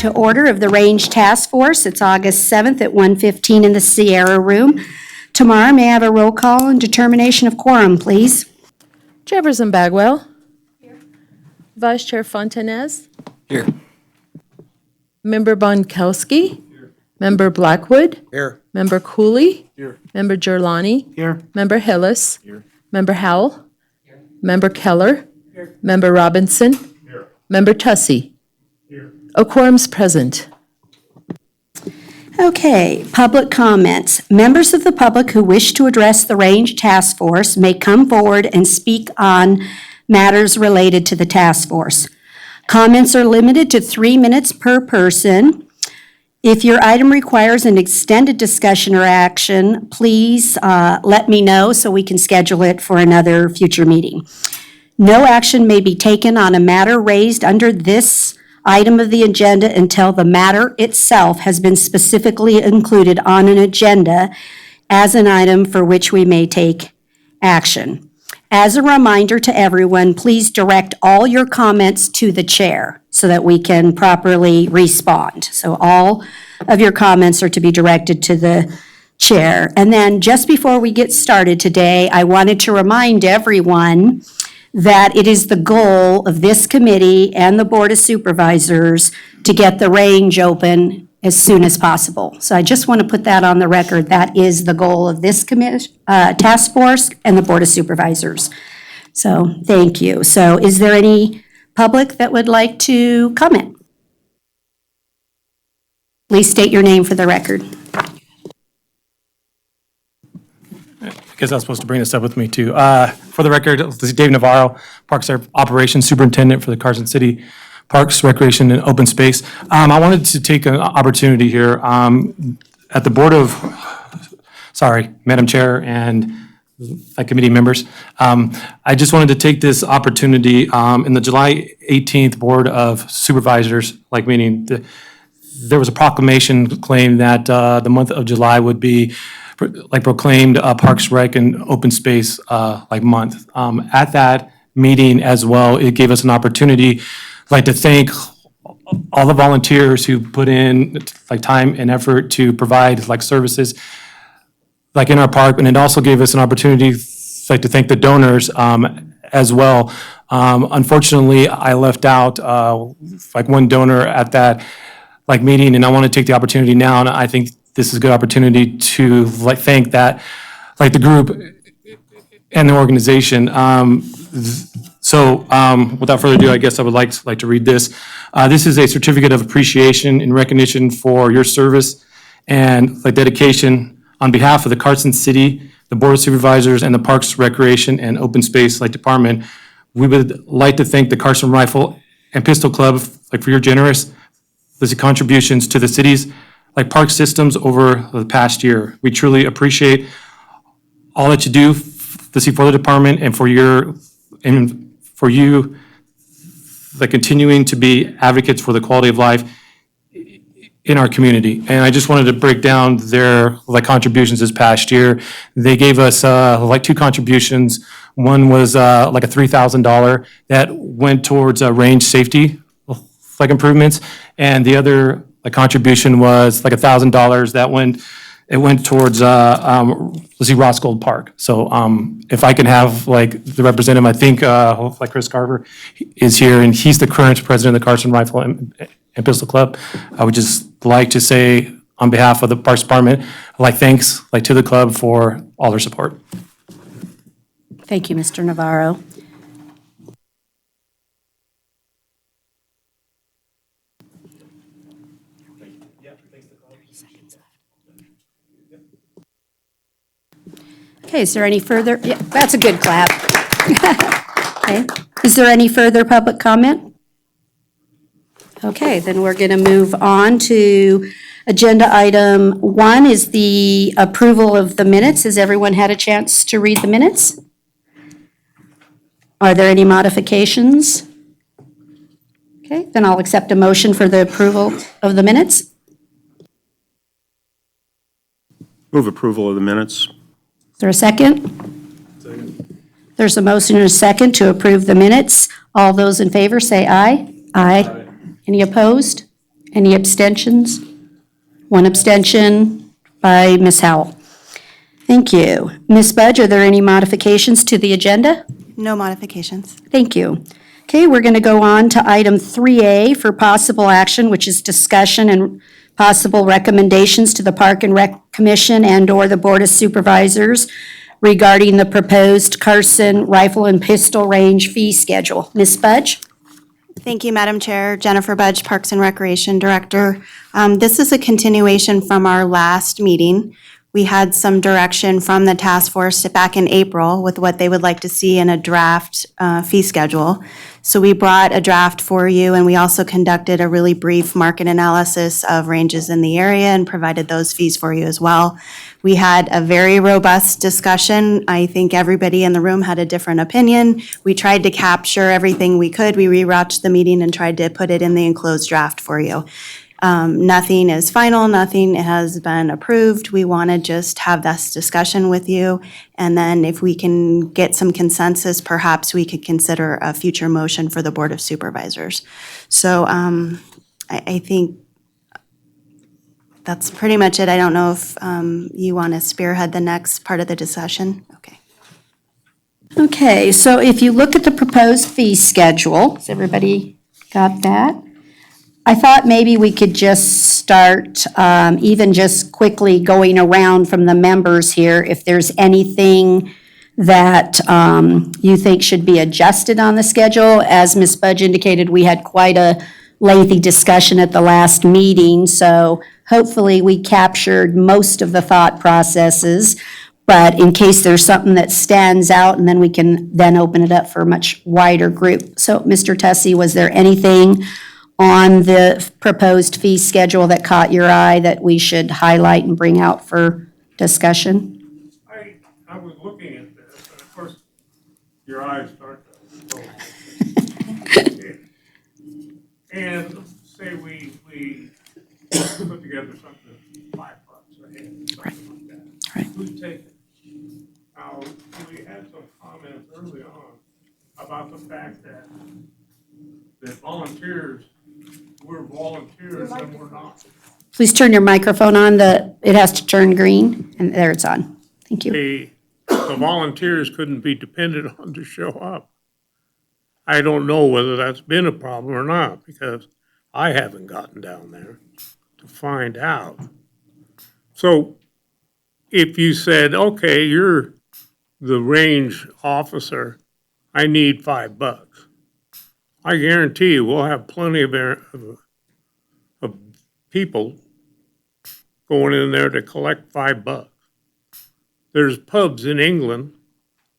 to order of the Range Task Force. It's August 7th at 1:15 in the Sierra Room. Tomorrow, may I have a roll call and determination of quorum, please? Chairperson Bagwell. Here. Vice Chair Fontanez. Here. Member Bonkowski. Here. Member Blackwood. Here. Member Cooley. Here. Member Gerlani. Here. Member Hillis. Here. Member Howell. Here. Member Keller. Here. Member Robinson. Here. Member Tussey. Here. A quorum's present. Okay, public comments. Members of the public who wish to address the Range Task Force may come forward and speak on matters related to the task force. Comments are limited to 3 minutes per person. If your item requires an extended discussion or action, please let me know so we can schedule it for another future meeting. No action may be taken on a matter raised under this item of the agenda until the matter itself has been specifically included on an agenda as an item for which we may take action. As a reminder to everyone, please direct all your comments to the chair so that we can properly respond. So all of your comments are to be directed to the chair. And then just before we get started today, I wanted to remind everyone that it is the goal of this committee and the Board of Supervisors to get the range open as soon as possible. So I just want to put that on the record. That is the goal of this task force and the Board of Supervisors. So thank you. So is there any public that would like to comment? Please state your name for the record. I guess I was supposed to bring this up with me too. For the record, this is Dave Navarro, Parks Operations Superintendent for the Carson City Parks, Recreation, and Open Space. I wanted to take an opportunity here at the Board of, Madam Chair and committee members. I just wanted to take this opportunity in the July 18th Board of Supervisors meeting. There was a proclamation claim that the month of July would be proclaimed Parks, Rec, and Open Space month. At that meeting as well, it gave us an opportunity to thank all the volunteers who put in time and effort to provide services in our park, and it also gave us an opportunity to thank the donors as well. Unfortunately, I left out one donor at that meeting, and I want to take the opportunity now, and I think this is a good opportunity to thank that the group and the organization. Without further ado, I guess I would like to read this. This is a certificate of appreciation in recognition for your service and dedication on behalf of the Carson City, the Board of Supervisors, and the Parks, Recreation, and Open Space Department. We would like to thank the Carson Rifle and Pistol Club for your generous contributions to the city's park systems over the past year. We truly appreciate all that you do for the department and for you continuing to be advocates for the quality of life in our community. And I just wanted to break down their contributions this past year. They gave us 2 contributions. One was a $3,000 that went towards range safety improvements, and the other contribution was $1,000 that went towards Ross Gold Park. So if I can have the representative, I think Chris Carver is here, and he's the current president of the Carson Rifle and Pistol Club. I would just like to say on behalf of the Parks Department, thanks to the club for all their support. Thank you, Mr. Navarro. Okay, is there any further? Yeah, that's a good clap. Okay. Is there any further public comment? Okay, then we're going to move on to agenda item 1 is the approval of the minutes. Has everyone had a chance to read the minutes? Are there any modifications? Okay, then I'll accept a motion for the approval of the minutes. Move approval of the minutes. Is there a second? Second. There's a motion and a second to approve the minutes. All those in favor say aye. Aye. Any opposed? Any abstentions? One abstention by Ms. Howell. Thank you. Ms. Budge, are there any modifications to the agenda? No modifications. Thank you. Okay, we're going to go on to item 3A for possible action, which is discussion and possible recommendations to the Park and Rec Commission and/or the Board of Supervisors regarding the proposed Carson Rifle and Pistol Range fee schedule. Ms. Budge? Thank you, Madam Chair. Jennifer Budge, Parks and Recreation Director. This is a continuation from our last meeting. We had some direction from the task force back in April with what they would like to see in a draft fee schedule. So we brought a draft for you, and we also conducted a really brief market analysis of ranges in the area and provided those fees for you as well. We had a very robust discussion. I think everybody in the room had a different opinion. We tried to capture everything we could. We rewatched the meeting and tried to put it in the enclosed draft for you. Nothing is final, nothing has been approved. We want to just have this discussion with you. And then if we can get some consensus, perhaps we could consider a future motion for the Board of Supervisors. So I think that's pretty much it. I don't know if you want to spearhead the next part of the discussion. Okay. Okay, so if you look at the proposed fee schedule, has everybody got that? I thought maybe we could just start, even just quickly going around from the members here, if there's anything that you think should be adjusted on the schedule. As Ms. Budge indicated, we had quite a lengthy discussion at the last meeting, so hopefully we captured most of the thought processes. But in case there's something that stands out, and then we can then open it up for a much wider group. So, Mr. Tussey, was there anything on the proposed fee schedule that caught your eye that we should highlight and bring out for discussion? I was looking at this, and of course, your eyes start to go. And say we put together something that's $5 a head, something like that. Right. Who's taking it? Now, we had some comments early on about the fact that volunteers, we're volunteers and we're not. Please turn your microphone on. It has to turn green, and there it's on. Thank you. The volunteers couldn't be depended on to show up. I don't know whether that's been a problem or not, because I haven't gotten down there to find out. So if you said, okay, you're the range officer, I need $5. I guarantee you we'll have plenty of people going in there to collect $5. There's pubs in England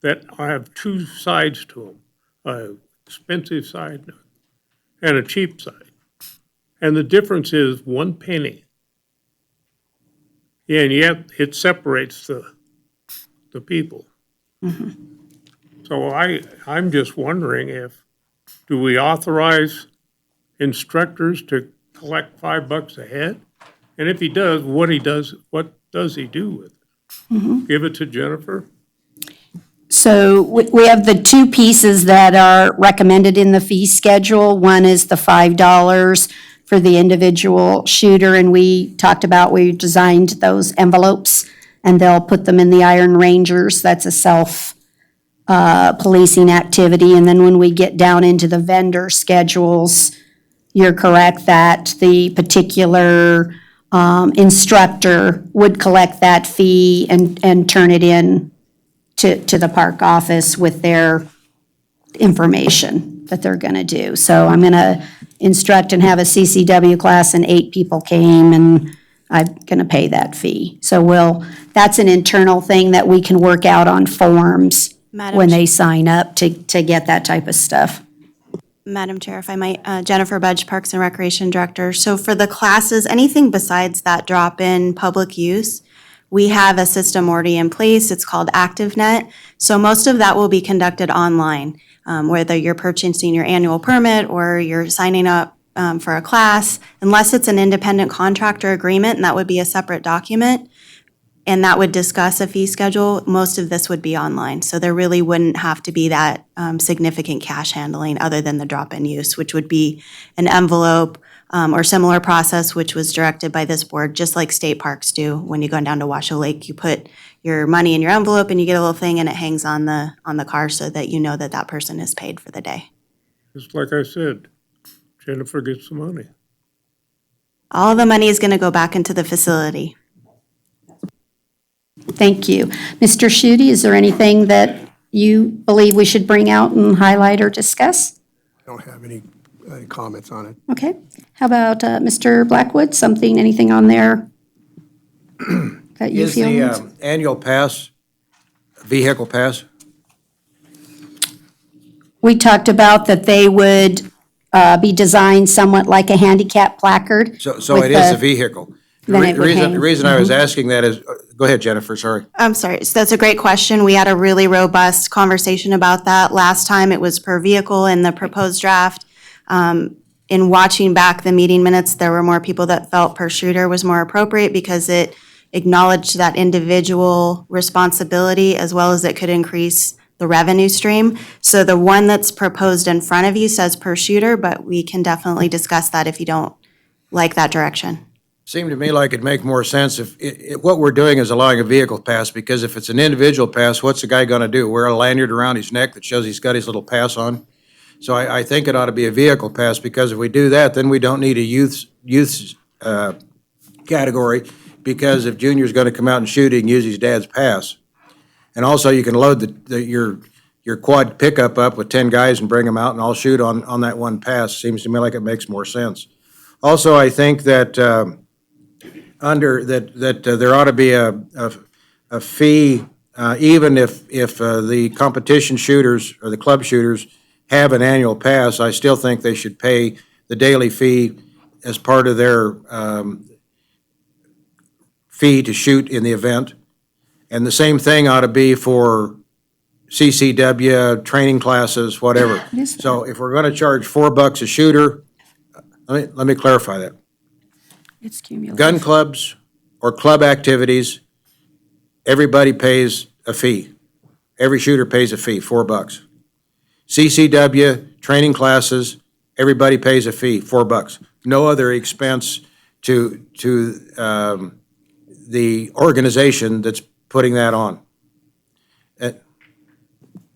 that have two sides to them, an expensive side and a cheap side. And the difference is 1 penny. And yet it separates the people. Mm-hmm. So I'm just wondering do we authorize instructors to collect $5 a head? And if he does, what does he do with it? Mm-hmm. Give it to Jennifer? So we have the two pieces that are recommended in the fee schedule. One is the $5 for the individual shooter, and we we designed those envelopes, and they'll put them in the Iron Rangers. That's a policing activity. And then when we get down into the vendor schedules, you're correct that the particular instructor would collect that fee and turn it in to the park office with their information that they're going to do. So I'm going to instruct and have a CCW class, and 8 people came, and I'm going to pay that fee. So that's an internal thing that we can work out on forms when they sign up to get that type of stuff. Madam Chair, if I might, Jennifer Budge, Parks and Recreation Director. So for the classes, anything besides that drop-in public use, we have a system already in place. It's called ActiveNet. So most of that will be conducted online, whether you're purchasing your annual permit or you're signing up for a class, unless it's an independent contractor agreement, and that would be a separate document. And that would discuss a fee schedule. Most of this would be online. So there really wouldn't have to be that significant cash handling other than the drop-in use, which would be an envelope, or similar process, which was directed by this board, just like state parks do. When you go down to Washoe Lake, you put your money in your envelope and you get a little thing and it hangs on the car so that you know that that person is paid for the day. Just like I said, Jennifer gets the money. All the money is going to go back into the facility. Thank you. Mr. Schutte, is there anything that you believe we should bring out and highlight or discuss? I don't have any comments on it. Okay. How about Mr. Blackwood? Anything on there that you Is feel needs? the annual pass, vehicle pass? We talked about that they would be designed somewhat like a handicap placard. So with it is a the- vehicle. Then it would hang. Mm-hmm. The reason I was asking that is, go ahead, Jennifer, sorry. I'm sorry, so that's a great question. We had a really robust conversation about that. Last time it was per vehicle in the proposed draft. In watching back the meeting minutes, there were more people that felt per shooter was more appropriate because it acknowledged that individual responsibility as well as it could increase the revenue stream. So the one that's proposed in front of you says per shooter, but we can definitely discuss that if you don't like that direction. Seemed to me like it'd make more sense if, what we're doing is allowing a vehicle pass, because if it's an individual pass, what's the guy gonna do? Wear a lanyard around his neck that shows he's got his little pass on? So I think it ought to be a vehicle pass, because if we do that, then we don't need a youth category, because if Junior's gonna come out and shoot, he can use his dad's pass. And also, you can load your quad pickup up with 10 guys and bring them out and all shoot on that one pass. Seems to me like it makes more sense. Also, I think that there ought to be a fee, even if the competition shooters or the club shooters have an annual pass. I still think they should pay the daily fee as part of their fee to shoot in the event. And the same thing ought to be for CCW, training classes, whatever. So if we're going to charge $4 a shooter, let me clarify that. It's cumulative. Gun clubs or club activities, everybody pays a fee. Every shooter pays a fee, $4. CCW, training classes, everybody pays a fee, $4. No other expense to the organization that's putting that on.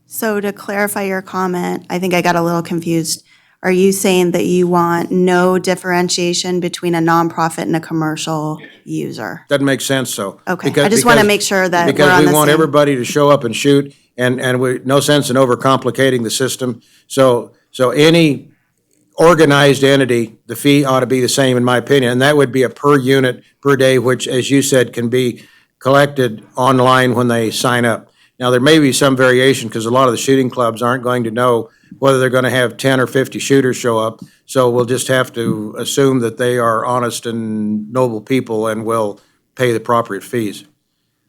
So to clarify your comment, I think I got a little confused. Are you saying that you want no differentiation between a nonprofit and a commercial user? Doesn't make sense, so. Okay, I just want to make sure that we're on the Because we want same- everybody to show up and shoot, and no sense in overcomplicating the system. So any organized entity, the fee ought to be the same, in my opinion, and that would be a per unit, per day, which, as you said, can be collected online when they sign up. Now, there may be some variation, because a lot of the shooting clubs aren't going to know whether they're going to have 10 or 50 shooters show up, so we'll just have to assume that they are honest and noble people and will pay the appropriate fees.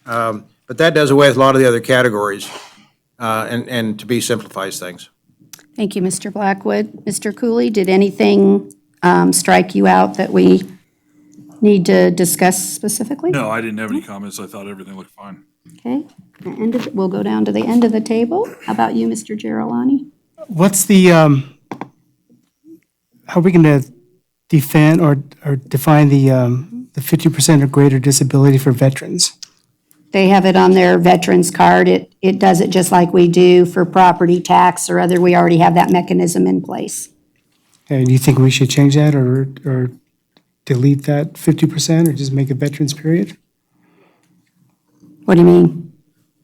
But that does away with a lot of the other categories, and to be simplifies things. Thank you, Mr. Blackwood. Mr. Cooley, did anything strike you out that we need to discuss specifically? No, I didn't have any comments. I thought everything looked fine. Okay, we'll go down to the end of the table. How about you, Mr. Girolani? What's the, how are we going to defend or define the 50% or greater disability for veterans? They have it on their veterans card. It does it just like we do for property tax or other, we already have that mechanism in place. And do you think we should change that or delete that 50% or just make a veterans period? What do you mean?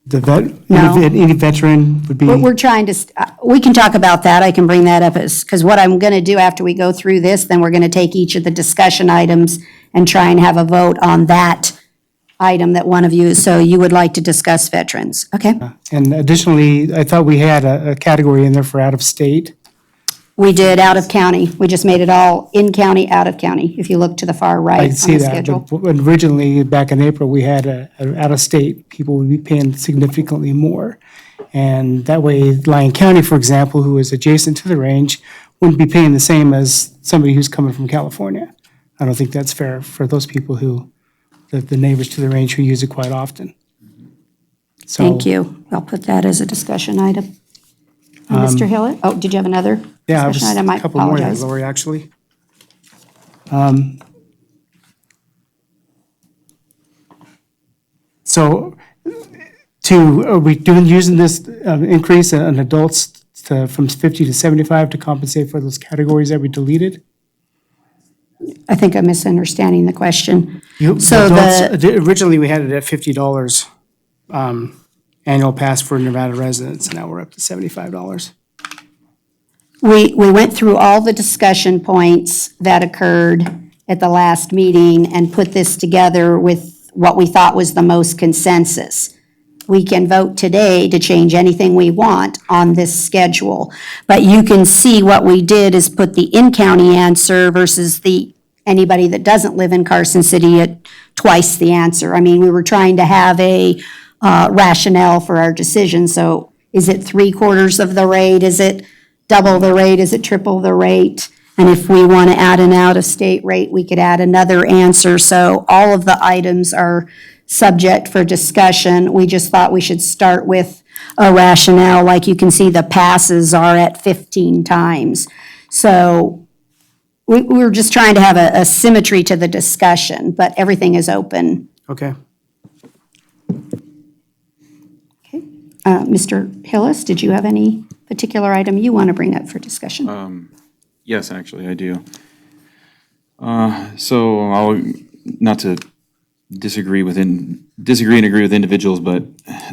The No. any veteran would be. We're trying to, we can talk about that. I can bring that up because what I'm going to do after we go through this, then we're going to take each of the discussion items and try and have a vote on that item that one of you, so you would like to discuss veterans, okay? And additionally, I thought we had a category in there for out of state. We did out of county. We just made it all in county, out of county, if you look to the far right I on can see the that, schedule. but originally, back in April, we had out of state, people would be paying significantly more. And that way, Lyon County, for example, who is adjacent to the range, wouldn't be paying the same as somebody who's coming from California. I don't think that's fair for those people the neighbors to the range who use it quite often. So- Thank you. I'll put that as a discussion item. Mr. Hillett? Oh, did you have another Yeah, discussion item? I a couple more there, apologize. Lori, actually. So are we using this increase in adults from 50 to 75 to compensate for those categories that we deleted? I think I'm misunderstanding the question. So Adults, originally, we had it at $50 annual pass for Nevada residents, and now we're up to $75. We went through all the discussion points that occurred at the last meeting and put this together with what we thought was the most consensus. We can vote today to change anything we want on this schedule. But you can see what we did is put the in-county answer versus anybody that doesn't live in Carson City at twice the answer. I mean, we were trying to have a rationale for our decision. So is it 3/4 of the rate? Is it double the rate? Is it triple the rate? And if we want to add an out-of-state rate, we could add another answer. So all of the items are subject for discussion. We just thought we should start with a rationale. Like you can see, the passes are at 15 times. So we were just trying to have a symmetry to the discussion, but everything is open. Okay. Okay. Mr. Hillis, did you have any particular item you want to bring up for discussion? Yes, actually, I do. So I'll, not to disagree and agree with individuals, but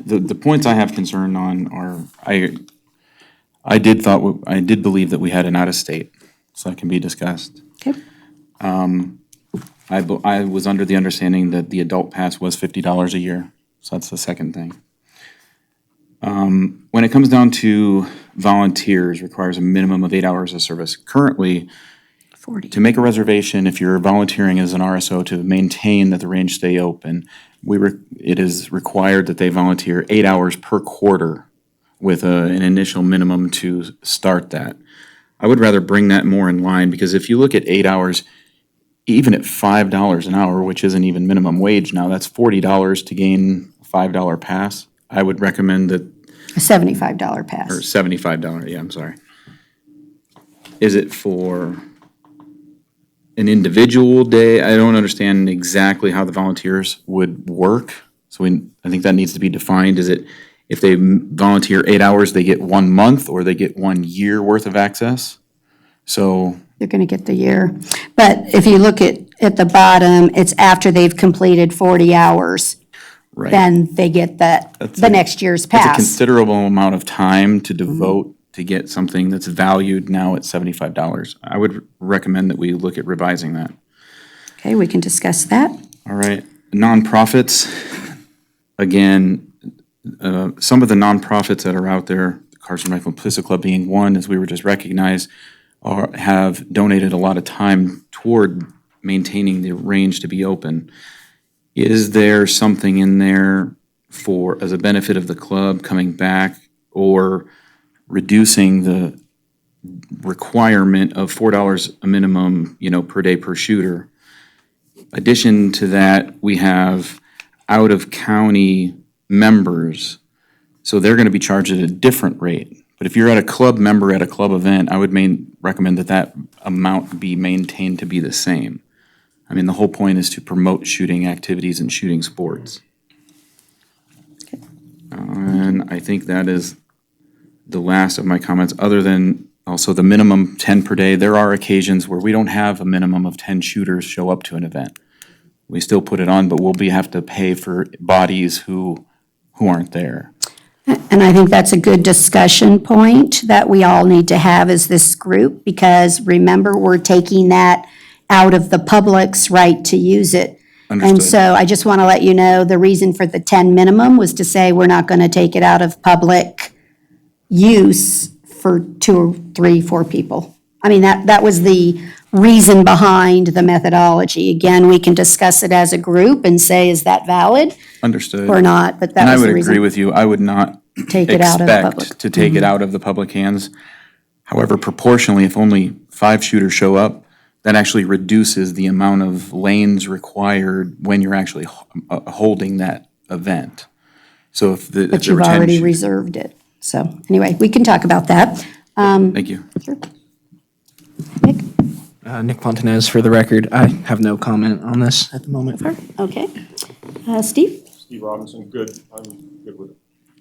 the points I have concern on are, I did believe that we had an out-of-state, so that can be discussed. Okay. I was under the understanding that the adult pass was $50 a year, so that's the second thing. When it comes down to volunteers, requires a minimum of 8 hours of service. Currently, 40. to make a reservation, if you're volunteering as an RSO to maintain that the range stay open, it is required that they volunteer 8 hours per quarter with an initial minimum to start that. I would rather bring that more in line, because if you look at 8 hours, even at $5 an hour, which isn't even minimum wage now, that's $40 to gain a $5 pass. I would recommend that, A $75 pass. or $75, yeah, I'm sorry. Is it for an individual day? I don't understand exactly how the volunteers would work. So I think that needs to be defined. Is it, if they volunteer 8 hours, they get 1 month, or they get 1 year worth of access? So, They're going to get the year. But if you look at the bottom, it's after they've completed 40 hours. right. Then they get the next year's It's a pass. considerable amount of time to devote to get something that's valued now at $75. I would recommend that we look at revising that. Okay, we can discuss that. All right, nonprofits, again, some of the nonprofits that are out there, the Carson Rifle Pistol Club being one, as we were just recognized, have donated a lot of time toward maintaining the range to be open. Is there something in there as a benefit of the club coming back, or reducing the requirement of $4 a minimum, per day per shooter? Addition to that, we have out-of-county members, so they're going to be charged at a different rate. But if you're a club member at a club event, I would recommend that amount be maintained to be the same. I mean, the whole point is to promote shooting activities and shooting sports. And I think that is the last of my comments, other than also the minimum 10 per day. There are occasions where we don't have a minimum of 10 shooters show up to an event. We still put it on, but we'll have to pay for bodies who aren't there. And I think that's a good discussion point that we all need to have as this group, because remember, we're taking that out of the public's right to use it. And Understood. so I just want to let you know, the reason for the 10 minimum was to say we're not going to take it out of public use for 2 or 3, 4 people. I mean, that was the reason behind the methodology. Again, we can discuss it as a group and say, is that valid Understood. or not? But And that I was would the reason. agree with you. I would not Take it out of the public. expect to take it out of the public hands. However, proportionally, if only 5 shooters show up, that actually reduces the amount of lanes required when you're actually holding that event. So if there But were you've 10 already shooters- reserved it. So anyway, we can talk about that. Thank you. Sure. Nick? Nick Fontanez for the record. I have no comment on this at the moment. Okay. Steve? Steve Robinson, good. I'm good with it.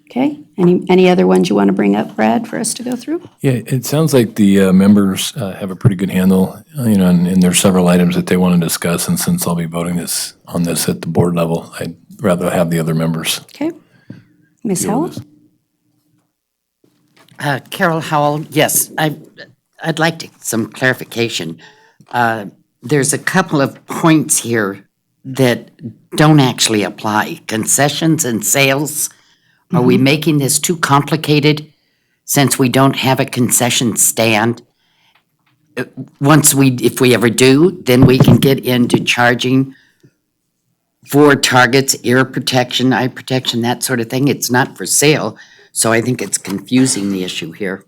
Okay. Any other ones you want to bring up, Brad, for us to go through? Yeah, it sounds like the members have a pretty good handle, and there's several items that they want to discuss, and since I'll be voting on this at the board level, I'd rather have the other members. Okay. Ms. deal with Howell? this. Carol Howell, yes, I'd like some clarification. There's a couple of points here that don't actually apply. Concessions and sales, are we making this too complicated since we don't have a concession stand? If we ever do, then we can get into charging for targets, ear protection, eye protection, that sort of thing. It's not for sale, so I think it's confusing the issue here.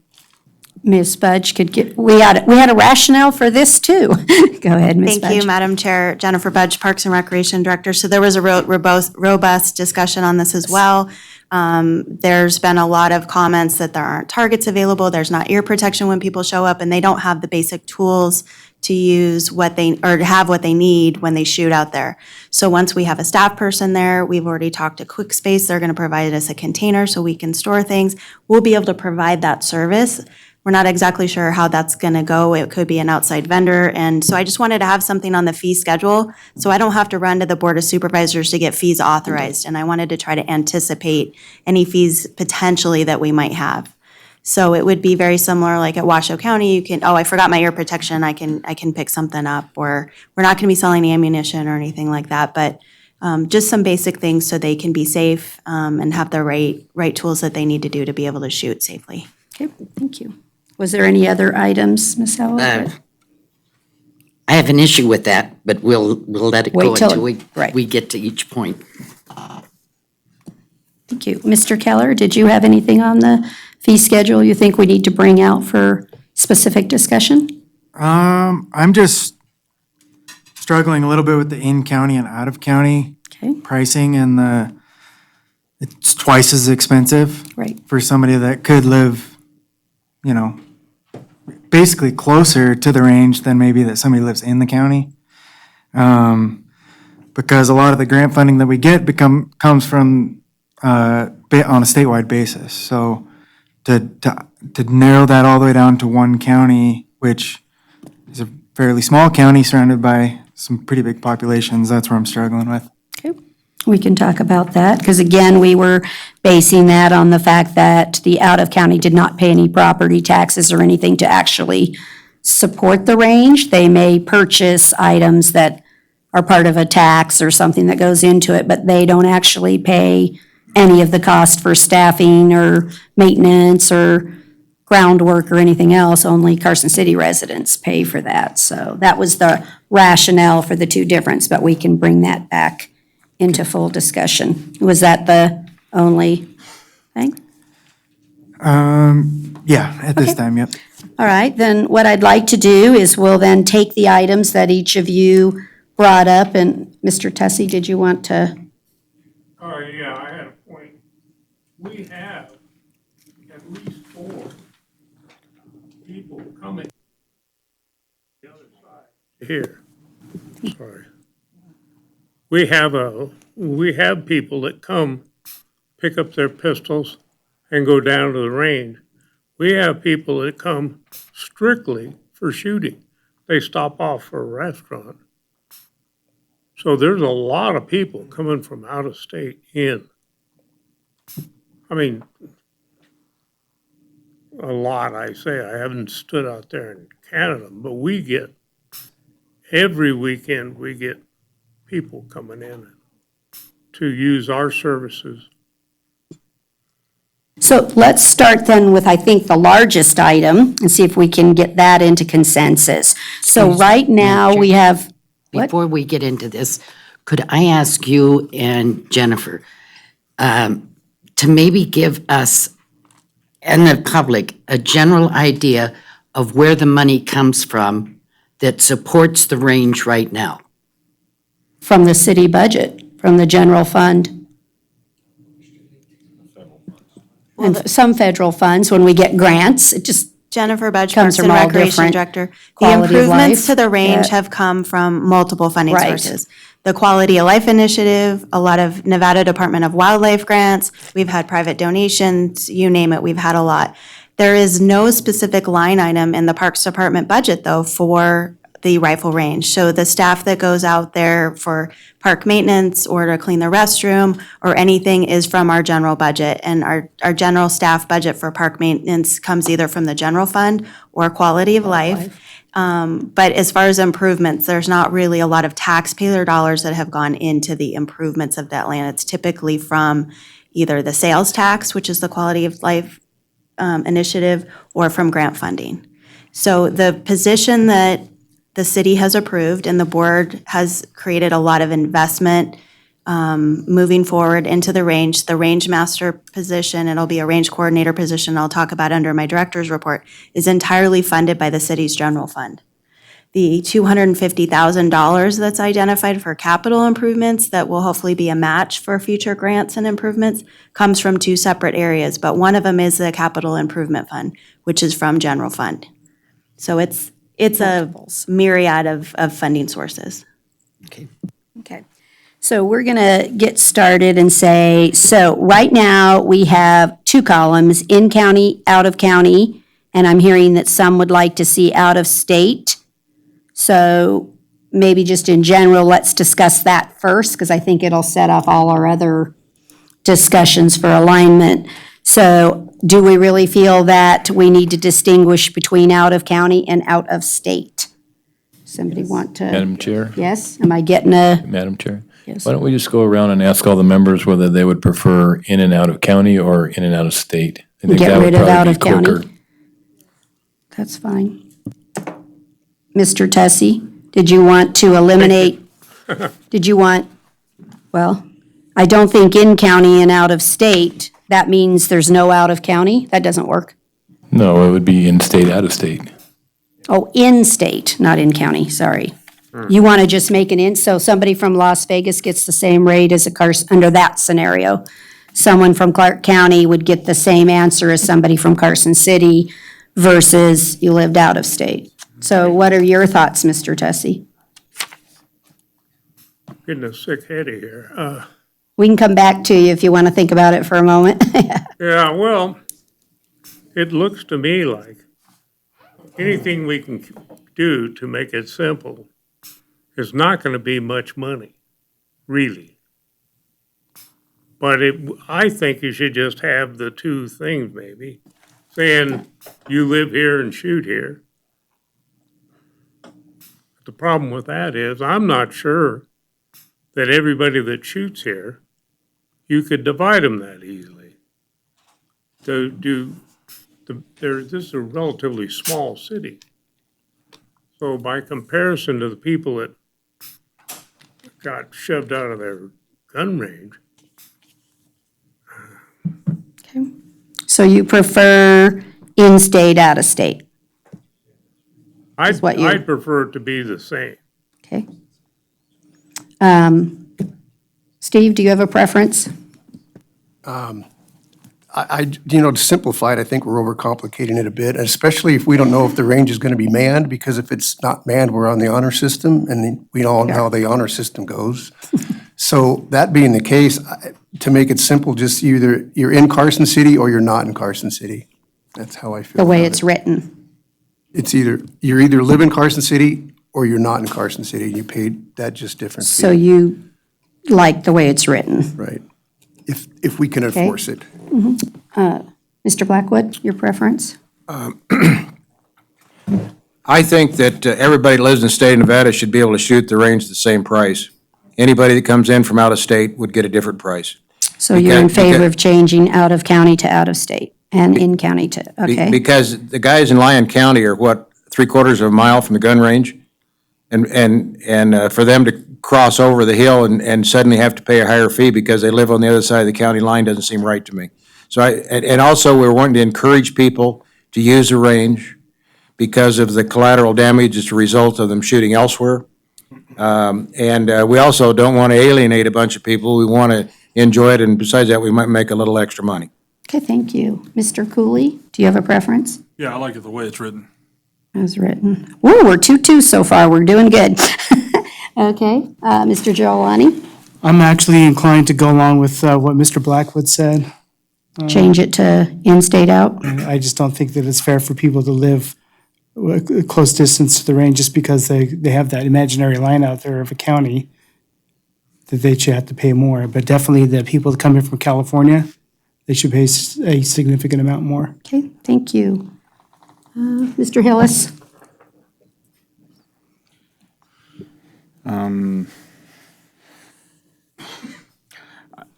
Ms. Budge we had a rationale for this too. Go ahead, Ms. Budge. Thank you, Madam Chair. Jennifer Budge, Parks and Recreation Director. So there was a robust discussion on this as well. There's been a lot of comments that there aren't targets available, there's not ear protection when people show up, and they don't have the basic tools to use have what they need when they shoot out there. So once we have a staff person there, we've already talked to Quick Space, they're gonna provide us a container so we can store things. We'll be able to provide that service. We're not exactly sure how that's gonna go. It could be an outside vendor. And so I just wanted to have something on the fee schedule so I don't have to run to the Board of Supervisors to get fees authorized. And I wanted to try to anticipate any fees potentially that we might have. So it would be very similar, like at Washoe County, you can, I forgot my ear protection, I can pick something up. Or we're not gonna be selling ammunition or anything like that, but just some basic things so they can be safe and have the right tools that they need to do to be able to shoot safely. Okay, thank you. Was there any other items, Ms. Howell? I have an issue with that, but we'll let it go Wait till- until right. we get to each point. Thank you. Mr. Keller, did you have anything on the fee schedule you think we need to bring out for specific discussion? I'm just struggling a little bit with the in-county and out-of-county Okay, pricing, and it's twice as expensive right. for somebody that could live, basically closer to the range than maybe that somebody lives in the county. Because a lot of the grant funding that we get comes from on a statewide basis. So to narrow that all the way down to one county, which is a fairly small county surrounded by some pretty big populations, that's where I'm struggling with. Okay, we can talk about that, because again, we were basing that on the fact that the out-of-county did not pay any property taxes or anything to actually support the range. They may purchase items that are part of a tax or something that goes into it, but they don't actually pay any of the cost for staffing or maintenance or groundwork or anything else. Only Carson City residents pay for that. So that was the rationale for the two difference, but we can bring that back into full discussion. Was that the only thing? Yeah, at this time, yep. All right, then what I'd like to do is we'll then take the items that each of you brought up, and Mr. Tussey, did you want to? Yeah, I had a point. We have at least 4 people coming the other side. Here, sorry. We have people that come, pick up their pistols and go down to the range. We have people that come strictly for shooting. They stop off for a restaurant. So there's a lot of people coming from out of state in. I mean, a lot, I say. I haven't stood out there in Canada, but every weekend we get people coming in to use our services. So let's start then with, I think, the largest item and see if we can get that into consensus. So right now, we have, what? Before we get into this, could I ask you and Jennifer to maybe give us and the public a general idea of where the money comes from that supports the range right now? From the city budget, from the general fund. And some federal funds, when we get grants, it just Jennifer Budge, Comes Parks and from all Recreation different Director. The quality of improvements life. to the range Yeah. have come from multiple funding Right. sources. The Quality of Life Initiative, a lot of Nevada Department of Wildlife grants, we've had private donations, you name it, we've had a lot. There is no specific line item in the Parks Department budget, though, for the rifle range. So the staff that goes out there for park maintenance or to clean the restroom or anything is from our general budget. And our general staff budget for park maintenance comes either from the general fund or quality of life. But as far as improvements, there's not really a lot of taxpayer dollars that have gone into the improvements of that land. It's typically from either the sales tax, which is the quality of life initiative, or from grant funding. So the position that the city has approved and the board has created a lot of investment moving forward into the range master position, it'll be a range coordinator position I'll talk about under my director's report, is entirely funded by the city's general fund. The $250,000 that's identified for capital improvements that will hopefully be a match for future grants and improvements comes from two separate areas, but one of them is the capital improvement fund, which is from general fund. So it's a myriad of funding sources. Okay. So we're going to get started and say, so right now we have two columns, in county, out of county, and I'm hearing that some would like to see out of state. So maybe just in general, let's discuss that first, because I think it'll set off all our other discussions for alignment. So do we really feel that we need to distinguish between out of county and out of state? Somebody want to? Madam Chair? Yes? Am I getting a? Madam Chair? Yes. Why don't we just go around and ask all the members whether they would prefer in and out of county or in and out of state? I think Get that would rid of probably out be of county. quicker. That's fine. Mr. Tessie, did you want to eliminate, well, I don't think in county and out of state, that means there's no out of county? That doesn't work. No, it would be in state, out of state. Oh, in state, not in county, sorry. You want to just make an in, so somebody from Las Vegas gets the same rate as a Carson, under that scenario. Someone from Clark County would get the same answer as somebody from Carson City versus you lived out of state. So what are your thoughts, Mr. Tessie? Getting a sick heady here. We can come back to you if you want to think about it for a moment. Yeah, well, it looks to me like anything we can do to make it simple is not going to be much money, really. But I think you should just have the two things maybe, saying you live here and shoot here. The problem with that is I'm not sure that everybody that shoots here, you could divide them that easily. This is a relatively small city. So by comparison to the people that got shoved out of their gun range, So you prefer in-state, out-of-state? what you- I'd prefer it to be the same. Okay. Steve, do you have a preference? To simplify it, I think we're overcomplicating it a bit, especially if we don't know if the range is going to be manned, because if it's not manned, we're on the honor system, and we all know how the honor system goes. So that being the case, to make it simple, just either you're in Carson City or you're not in Carson City. That's how I feel The way about it's it. written? It's either live in Carson City or you're not in Carson City. You paid that just different fee. So you like the way it's written? Right. If we can Okay. enforce it. Mr. Blackwood, your preference? I think that everybody that lives in the state of Nevada should be able to shoot the range at the same price. Anybody that comes in from out of state would get a different price. So you're in Because- favor of changing out of county to out of state and in county to, okay? Because the guys in Lyon County are, what, 3/4 of a mile from the gun range? And for them to cross over the hill and suddenly have to pay a higher fee because they live on the other side of the county line doesn't seem right to me. So and also we're wanting to encourage people to use the range because of the collateral damage as a result of them shooting elsewhere. And we also don't want to alienate a bunch of people. We want to enjoy it, and besides that, we might make a little extra money. Okay, thank you. Mr. Cooley, do you have a preference? Yeah, I like it the way it's written. As written. Ooh, we're 2-2 so far. We're doing good. Okay, Mr. Giovanni, I'm actually inclined to go along with what Mr. Blackwood said. change it to in-state out. I just don't think that it's fair for people to live a close distance to the range just because they have that imaginary line out there of a county that they should have to pay more. But definitely the people that come in from California, they should pay a significant amount more. Okay, thank you. Mr. Hillis,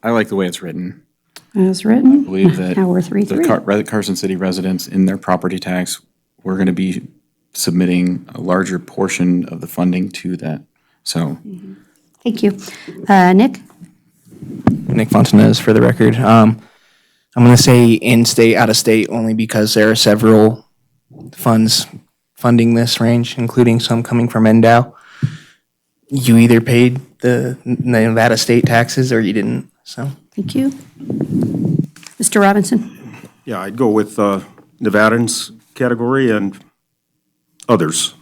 I like the way it's written. as written. I believe that Now we're the 3-3. Carson City residents in their property tax, we're going to be submitting a larger portion of the funding to that. So Thank you. Nick? Nick Fontanez for the record. I'm going to say in-state, out-of-state, only because there are several funds funding this range, including some coming from NDOW. You either paid the Nevada state taxes or you didn't, so. Thank you. Mr. Robinson? Yeah, I'd go with Nevadans category and others.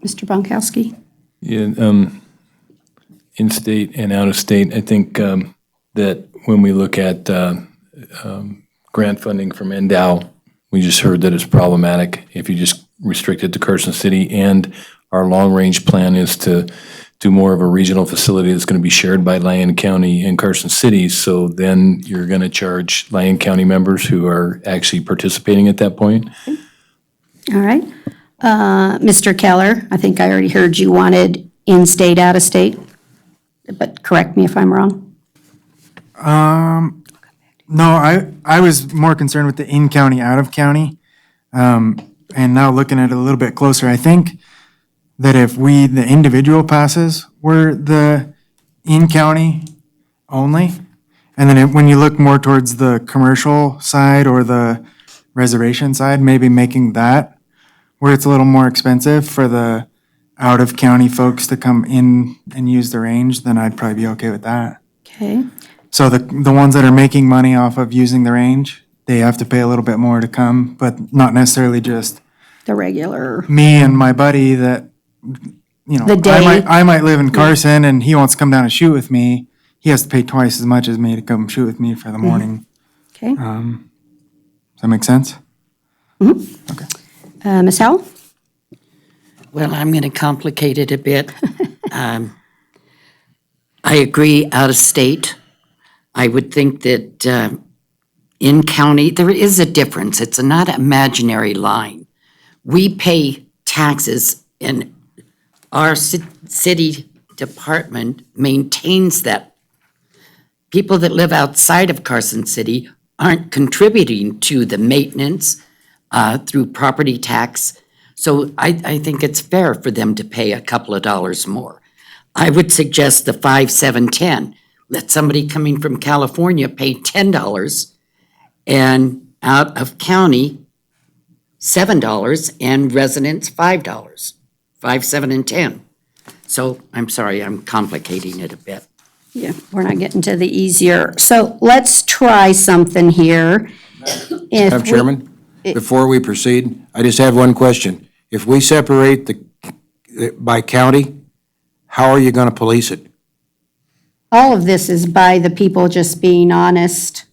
Mr. Bonkowski? Yeah, in-state and out-of-state, I think that when we look at grant funding from NDOW, we just heard that it's problematic if you just restrict it to Carson City, and our long-range plan is to do more of a regional facility that's going to be shared by Lyon County and Carson City, so then you're going to charge Lyon County members who are actually participating at that point. All right. Mr. Keller, I think I already heard you wanted in-state, out-of-state, but correct me if I'm wrong. No, I was more concerned with the in-county, out-of-county. And now looking at it a little bit closer, I think that if the individual passes were the in-county only, and then when you look more towards the commercial side or the reservation side, maybe making that where it's a little more expensive for the out-of-county folks to come in and use the range, then I'd probably be okay with that. Okay. So the ones that are making money off of using the range, they have to pay a little bit more to come, but not necessarily just The regular, me and my buddy that, The day. I might live in Carson and he wants to come down and shoot with me. He has to pay twice as much as me to come shoot with me for the morning. okay. Does that make sense? Ms. Howell? Well, I'm going to complicate it a bit. I agree, out of state. I would think that in county, there is a difference. It's not an imaginary line. We pay taxes and our city department maintains that. People that live outside of Carson City aren't contributing to the maintenance through property tax. So I think it's fair for them to pay a couple of dollars more. I would suggest the 5, 7, 10. Let somebody coming from California pay $10 and out of county $7 and residents $5. 5, 7, and 10. So I'm sorry, I'm complicating it a bit. Yeah, we're not getting to the easier. So let's try something here. If Madam we- Chairman, before we proceed, I just have one question. If we separate by county, how are you going to police it? All of this is by the people just being honest.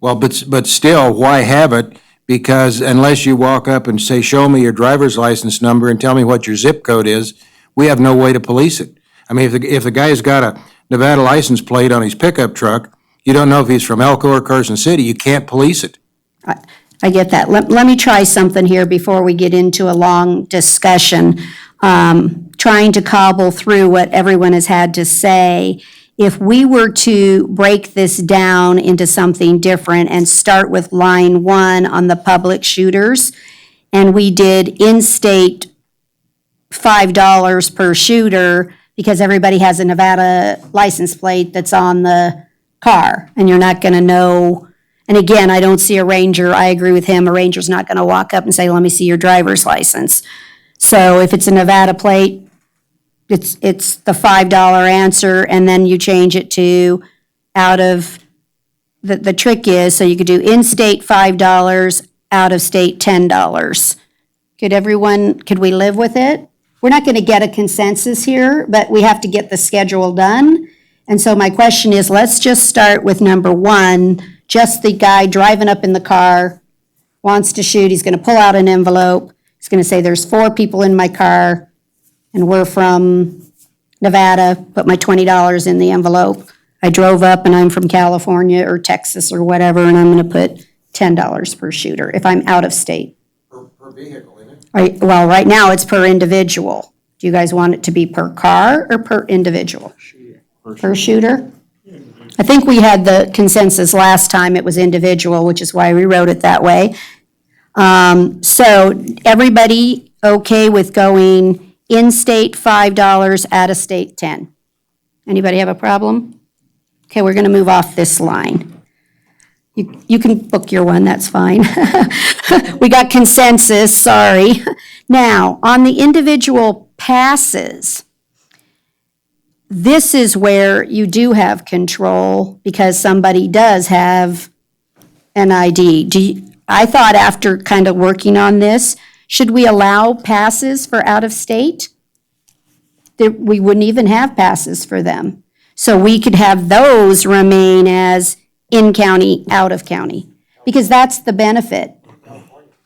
Well, but still, why have it? Because unless you walk up and say, show me your driver's license number and tell me what your zip code is, we have no way to police it. I mean, if the guy's got a Nevada license plate on his pickup truck, you don't know if he's from Elko or Carson City, you can't police it. I get that. Let me try something here before we get into a long discussion. Trying to cobble through what everyone has had to say. If we were to break this down into something different and start with line 1 on the public shooters, and we did in-state $5 per shooter because everybody has a Nevada license plate that's on the car, and you're not gonna know. And again, I don't see a ranger, I agree with him, a ranger's not gonna walk up and say, let me see your driver's license. So if it's a Nevada plate, it's the $5 answer, and then you change it to out of the trick is, so you could do in-state $5, out-of-state $10. Could we live with it? We're not gonna get a consensus here, but we have to get the schedule done. And so my question is, let's just start with number one, just the guy driving up in the car, wants to shoot, he's gonna pull out an envelope, he's gonna say, there's 4 people in my car, and we're from Nevada, put my $20 in the envelope. I drove up and I'm from California or Texas or whatever, and I'm gonna put $10 per shooter if I'm out of state. Per vehicle, isn't it? Well, right now it's per individual. Do you guys want it to be per car or per individual? Per shooter? I think we had the consensus last time it was individual, which is why we wrote it that way. So everybody okay with going in-state $5, out-of-state 10? Anybody have a problem? Okay, we're gonna move off this line. You can book your one, that's fine. We got consensus, sorry. Now, on the individual passes, this is where you do have control because somebody does have an ID. I thought after kind of working on this, should we allow passes for out of state? We wouldn't even have passes for them. So we could have those remain as in county, out of county, because that's the benefit.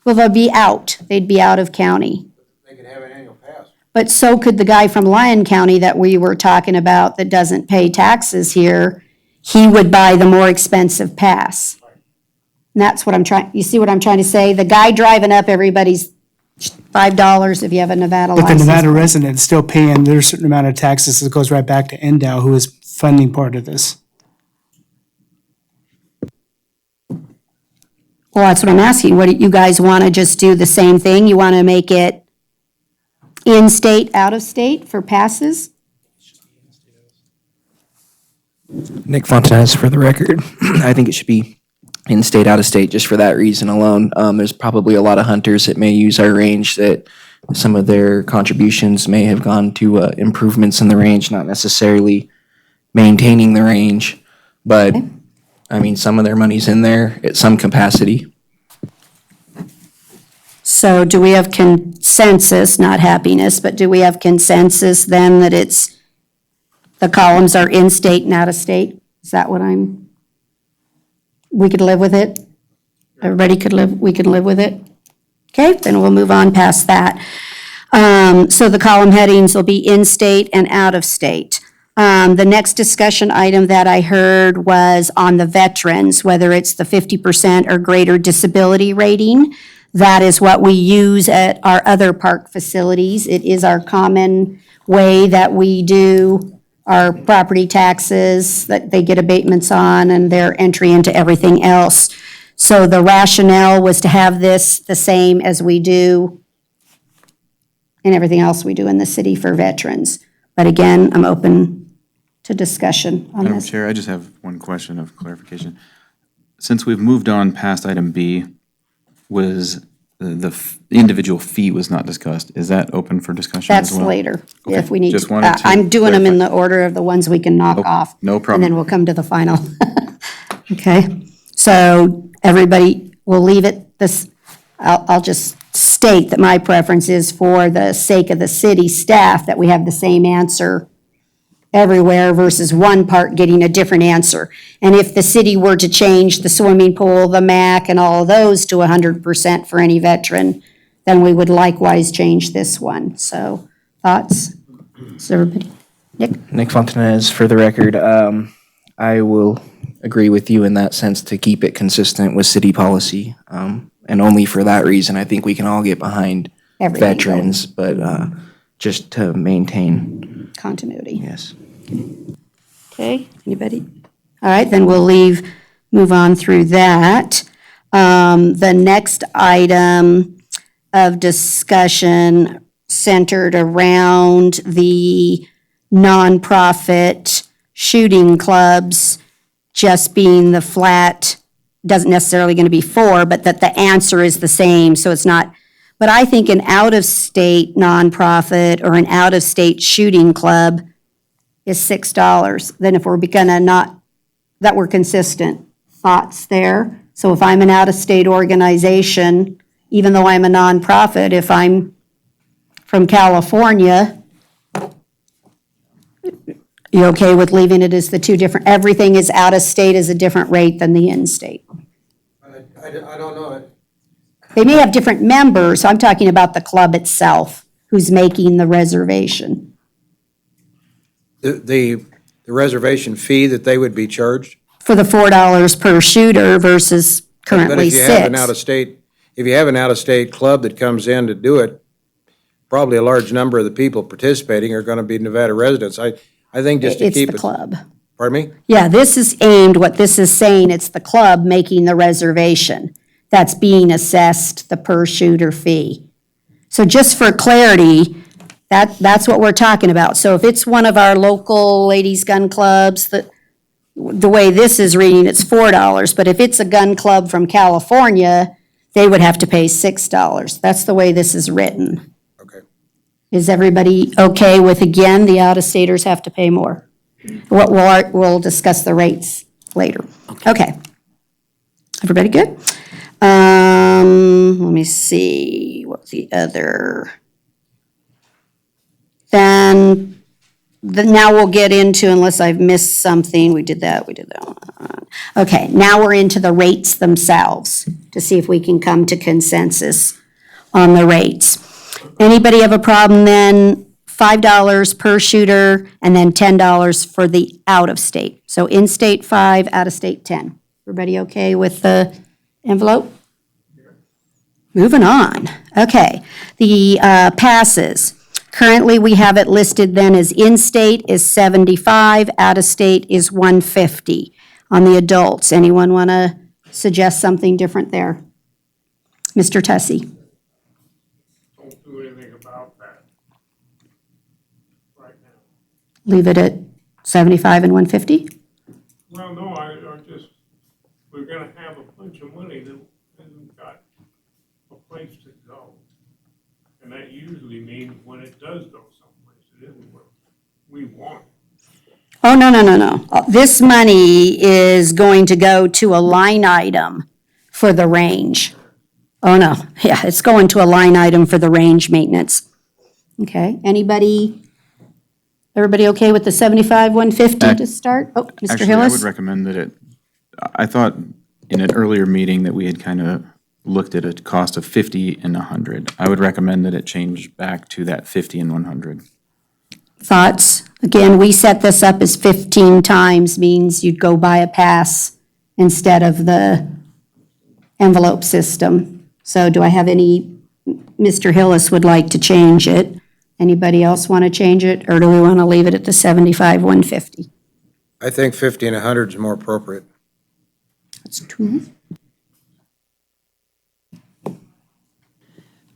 Well, they'd be out of county. They could have an annual pass. But so could the guy from Lyon County that we were talking about that doesn't pay taxes here. He would buy the more expensive pass. And that's what you see what I'm trying to say? The guy driving up, everybody's $5 if you have a Nevada But the license. Nevada resident's still paying their certain amount of taxes that goes right back to NDOW, who is funding part of this. Well, that's what I'm asking. What, do you guys want to just do the same thing? You want to make it in-state, out-of-state for passes? Nick Fontanez for the record. I think it should be in-state, out-of-state, just for that reason alone. There's probably a lot of hunters that may use our range that some of their contributions may have gone to improvements in the range, not necessarily maintaining the range. But, I mean, some of their money's in there at some capacity. So do we have consensus, not happiness, but do we have consensus then that the columns are in-state and out-of-state? Is that what we could live with it? We could live with it? Okay, then we'll move on past that. So the column headings will be in-state and out-of-state. The next discussion item that I heard was on the veterans, whether it's the 50% or greater disability rating. That is what we use at our other park facilities. It is our common way that we do our property taxes, that they get abatements on, and their entry into everything else. So the rationale was to have this the same as we do and everything else we do in the city for veterans. But again, I'm open to discussion on Madam this. Chair, I just have one question of clarification. Since we've moved on past item B, was the individual fee was not discussed. Is that open for discussion as That's well? later, Okay, if we need just to. wanted to I'm doing them in clarify. the order of the ones we can knock off. no And problem. then we'll come to the final. Okay, so everybody, will leave it this, I'll just state that my preference is for the sake of the city staff, that we have the same answer everywhere versus one part getting a different answer. And if the city were to change the swimming pool, the MAC, and all of those to 100% for any veteran, then we would likewise change this one. So, thoughts? Is everybody? Nick Fontanez for the record. I will agree with you in that sense to keep it consistent with city policy. And only for that reason, I think we can all get behind Everything veterans, but just to maintain, Continuity. yes. Okay, anybody? All right, then we'll move on through that. The next item of discussion centered around the nonprofit shooting clubs just being the flat, doesn't necessarily going to be 4, but that the answer is the same, so it's not. But I think an out-of-state nonprofit or an out-of-state shooting club is $6. Then if we're gonna that we're consistent. thoughts there. So if I'm an out-of-state organization, even though I'm a nonprofit, if I'm from California, you okay with leaving it as the two different, everything is out-of-state is a different rate than the in-state? I don't know. They may have different members, I'm talking about the club itself, who's making the reservation. The reservation fee that they would be charged? For the $4 per shooter versus But currently if you have an 6. out-of-state, if you have an out-of-state club that comes in to do it, probably a large number of the people participating are gonna be Nevada residents. I think just to It's keep the it. club. Pardon me? Yeah, this is aimed, what this is saying, it's the club making the reservation that's being assessed the per shooter fee. So just for clarity, that's what we're talking about. So if it's one of our local ladies' gun clubs, the way this is reading, it's $4, but if it's a gun club from California, they would have to pay $6. That's the way this is written. Okay. Is everybody okay with, again, the out-of-staters have to pay more? We'll discuss the rates later. Okay. Everybody good? Let me see, what's the other? Then, now we'll get into, unless I've missed something, we did that. Okay, now we're into the rates themselves, to see if we can come to consensus on the rates. Anybody have a problem then? $5 per shooter, and then $10 for the out-of-state. So in-state 5, out-of-state 10. Everybody okay with the envelope? Moving on. Okay, the passes. Currently, we have it listed then as in-state is 75, out-of-state is 150 on the adults. Anyone want to suggest something different there? Mr. Tussey? Don't do anything about that right now. Leave it at 75 and 150? Well, no, I just, we're gonna have a bunch of money that hasn't got a place to go. And that usually means when it does go someplace, it isn't what we want. Oh, no. This money is going to go to a line item for the range. Oh, no, yeah, it's going to a line item for the range maintenance. Okay, everybody okay with the 75, 150 to start? Oh, Mr. Actually, I would Hillis? recommend that I thought in an earlier meeting that we had kind of looked at a cost of 50 and 100. I would recommend that it change back to that 50 and 100. Thoughts? Again, we set this up as 15 times, means you'd go buy a pass instead of the envelope system. So do I have Mr. Hillis would like to change it. Anybody else want to change it, or do we want to leave it at the 75, 150? I think 50 and 100 is more appropriate. That's 2.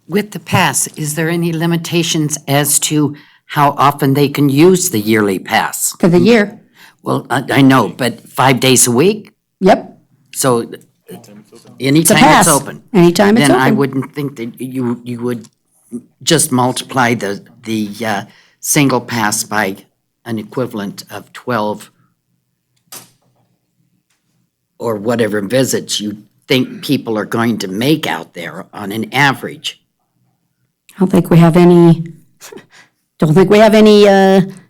With the pass, is there any limitations as to how often they can use the yearly pass? For the year? Well, I know, but 5 days a week? Yep. So It's anytime a pass. it's open? Anytime it's Then I open. wouldn't think that you would just multiply the single pass by an equivalent of 12 or whatever visits you think people are going to make out there on an average. I don't think we have any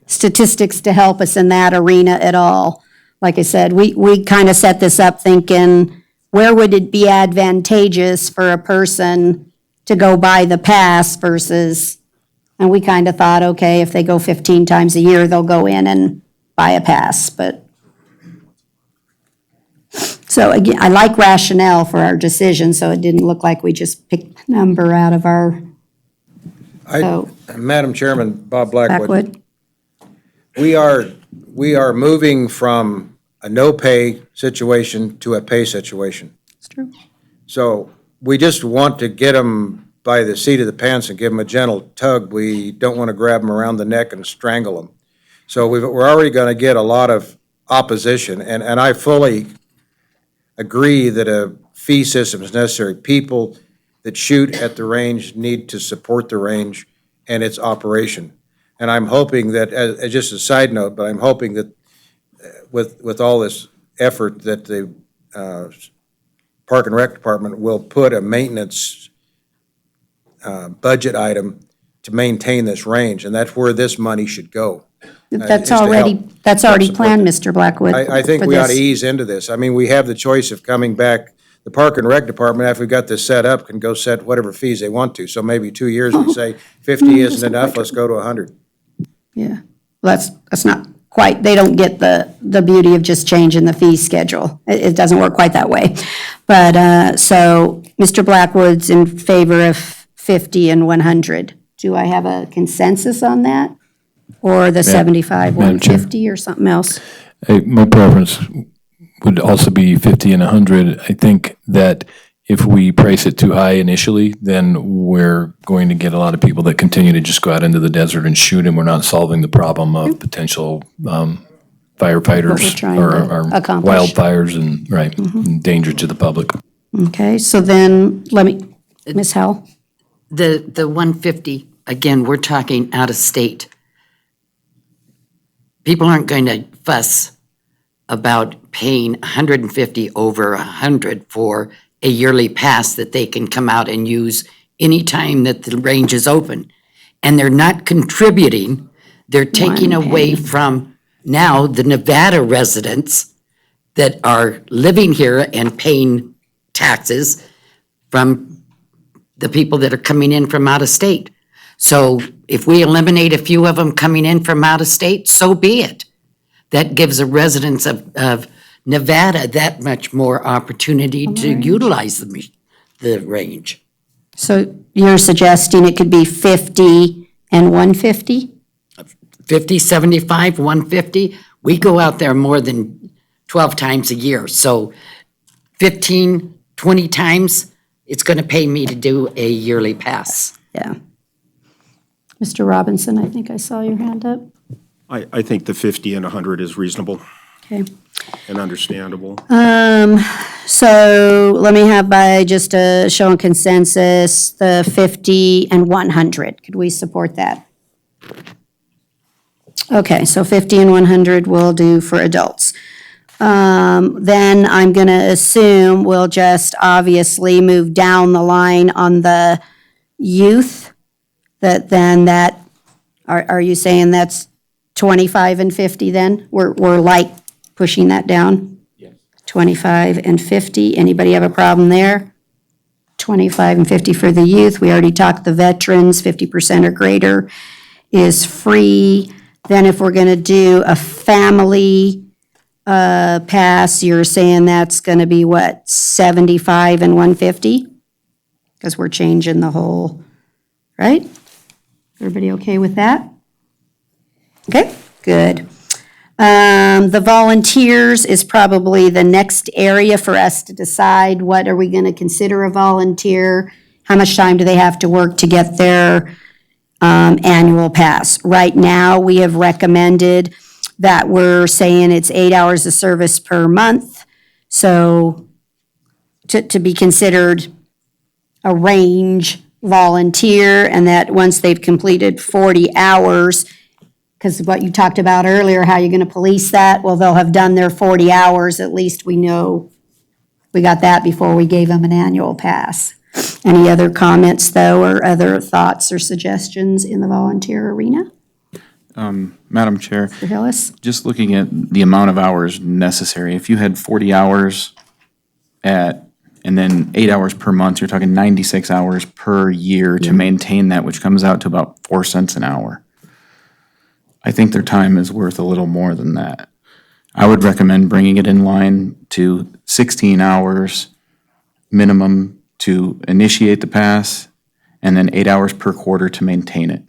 statistics to help us in that arena at all. Like I said, we kind of set this up thinking, where would it be advantageous for a person to go buy the pass versus, and we kind of thought, okay, if they go 15 times a year, they'll go in and buy a pass, but. So again, I like rationale for our decision, so it didn't look like we just picked a number out of our. So, Madam Chairman, Bob Blackwood. Blackwood? We are moving from a no-pay situation to a pay situation. It's true. So we just want to get them by the seat of the pants and give them a gentle tug. We don't want to grab them around the neck and strangle them. So we're already going to get a lot of opposition, and I fully agree that a fee system is necessary. People that shoot at the range need to support the range and its operation. And I'm hoping that, as just a side note, but I'm hoping that with all this effort that the Park and Rec Department will put a maintenance budget item to maintain this range, and that's where this money should go. That's is to already, help- that's help already support planned, this. Mr. Blackwood. I think for we ought to this. ease into this. I mean, we have the choice of coming back. The Park and Rec Department, after we got this set up, can go set whatever fees they want to. So maybe 2 years, we say 50 isn't enough, let's go to 100. Yeah, well, that's not quite, they don't get the beauty of just changing the fee schedule. It doesn't work quite that way. But, so, Mr. Blackwood's in favor of 50 and 100. Do I have a consensus on that? Or the 75, Madam Chair. 150, or something else? My preference would also be 50 and 100. I think that if we price it too high initially, then we're going to get a lot of people that continue to just go out into the desert and shoot, and we're not solving the problem of potential firefighters trying to or accomplish. wildfires and, right, and danger to the public. Okay, so then, let me, Ms. Howell? The 150, again, we're talking out of state. People aren't going to fuss about paying 150 over 100 for a yearly pass that they can come out and use anytime that the range is open. And they're not contributing, they're taking away from now the Nevada residents that are living here and paying taxes from the people that are coming in from out of state. So if we eliminate a few of them coming in from out of state, so be it. That gives the residents of Nevada that much more opportunity to utilize the range. So you're suggesting it could be 50 and 150? 50, 75, 150, we go out there more than 12 times a year. So 15, 20 times, it's going to pay me to do a yearly pass. Yeah. Mr. Robinson, I think I saw your hand up. I think the 50 and 100 is reasonable Okay. and understandable. So let me have by just a show of consensus, the 50 and 100. Could we support that? Okay, so 50 and 100 will do for adults. Then I'm going to assume we'll just obviously move down the line on the youth. Are you saying that's 25 and 50 then? We're like pushing that down? Yes. 25 and 50. Anybody have a problem there? 25 and 50 for the youth. We already talked the veterans, 50% or greater is free. Then if we're going to do a family pass, you're saying that's going to be what, 75 and 150? Because we're changing the whole, right? Everybody okay with that? Okay, good. The volunteers is probably the next area for us to decide what are we going to consider a volunteer? How much time do they have to work to get their annual pass? Right now, we have recommended that we're saying it's 8 hours of service per month. So to be considered a range volunteer, and that once they've completed 40 hours, because what you talked about earlier, how you're going to police that, well, they'll have done their 40 hours. At least we know we got that before we gave them an annual pass. Any other comments, though, or other thoughts or suggestions in the volunteer arena? Madam Chair, Mr. Hillis? just looking at the amount of hours necessary, if you had 40 hours and then 8 hours per month, you're talking 96 hours per year to maintain that, which comes out to about 4 cents an hour. I think their time is worth a little more than that. I would recommend bringing it in line to 16 hours minimum to initiate the pass, and then 8 hours per quarter to maintain it.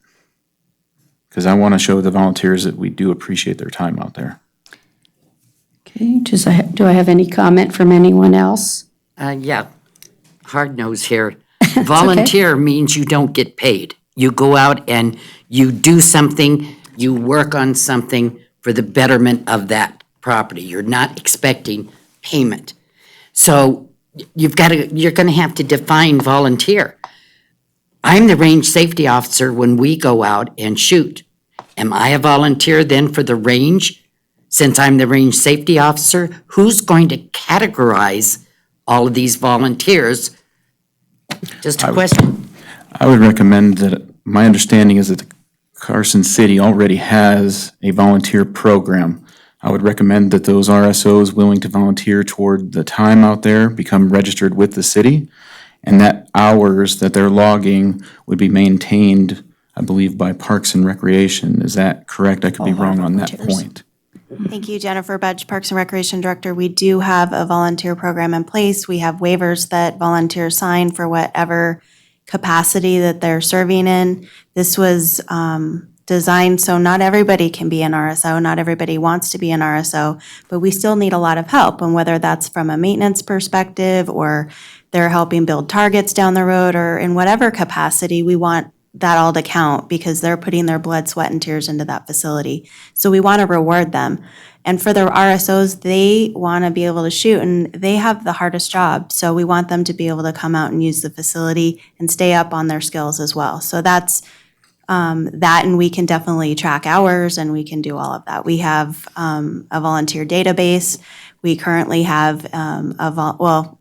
Because I want to show the volunteers that we do appreciate their time out there. Okay, do I have any comment from anyone else? Yeah, hard nose here. Volunteer means you don't get paid. You go out and you do something, you work on something for the betterment of that property. You're not expecting payment. So you're going to have to define volunteer. I'm the range safety officer when we go out and shoot. Am I a volunteer then for the range since I'm the range safety officer, who's going to categorize all of these volunteers? Just a question. I would recommend that, my understanding is that Carson City already has a volunteer program. I would recommend that those RSOs willing to volunteer toward the time out there become registered with the city, and that hours that they're logging would be maintained, I believe, by Parks and Recreation. Is that correct? I could be wrong on that point. Thank you, Jennifer Budge, Parks and Recreation Director. We do have a volunteer program in place. We have waivers that volunteers sign for whatever capacity that they're serving in. This was designed so not everybody can be an RSO, not everybody wants to be an RSO, but we still need a lot of help. And whether that's from a maintenance perspective or they're helping build targets down the road or in whatever capacity, we want that all to count because they're putting their blood, sweat, and tears into that facility. So we want to reward them. And for the RSOs, they want to be able to shoot, and they have the hardest job. So we want them to be able to come out and use the facility and stay up on their skills as well. So that's that, and we can definitely track hours, and we can do all of that. We have a volunteer database. We currently have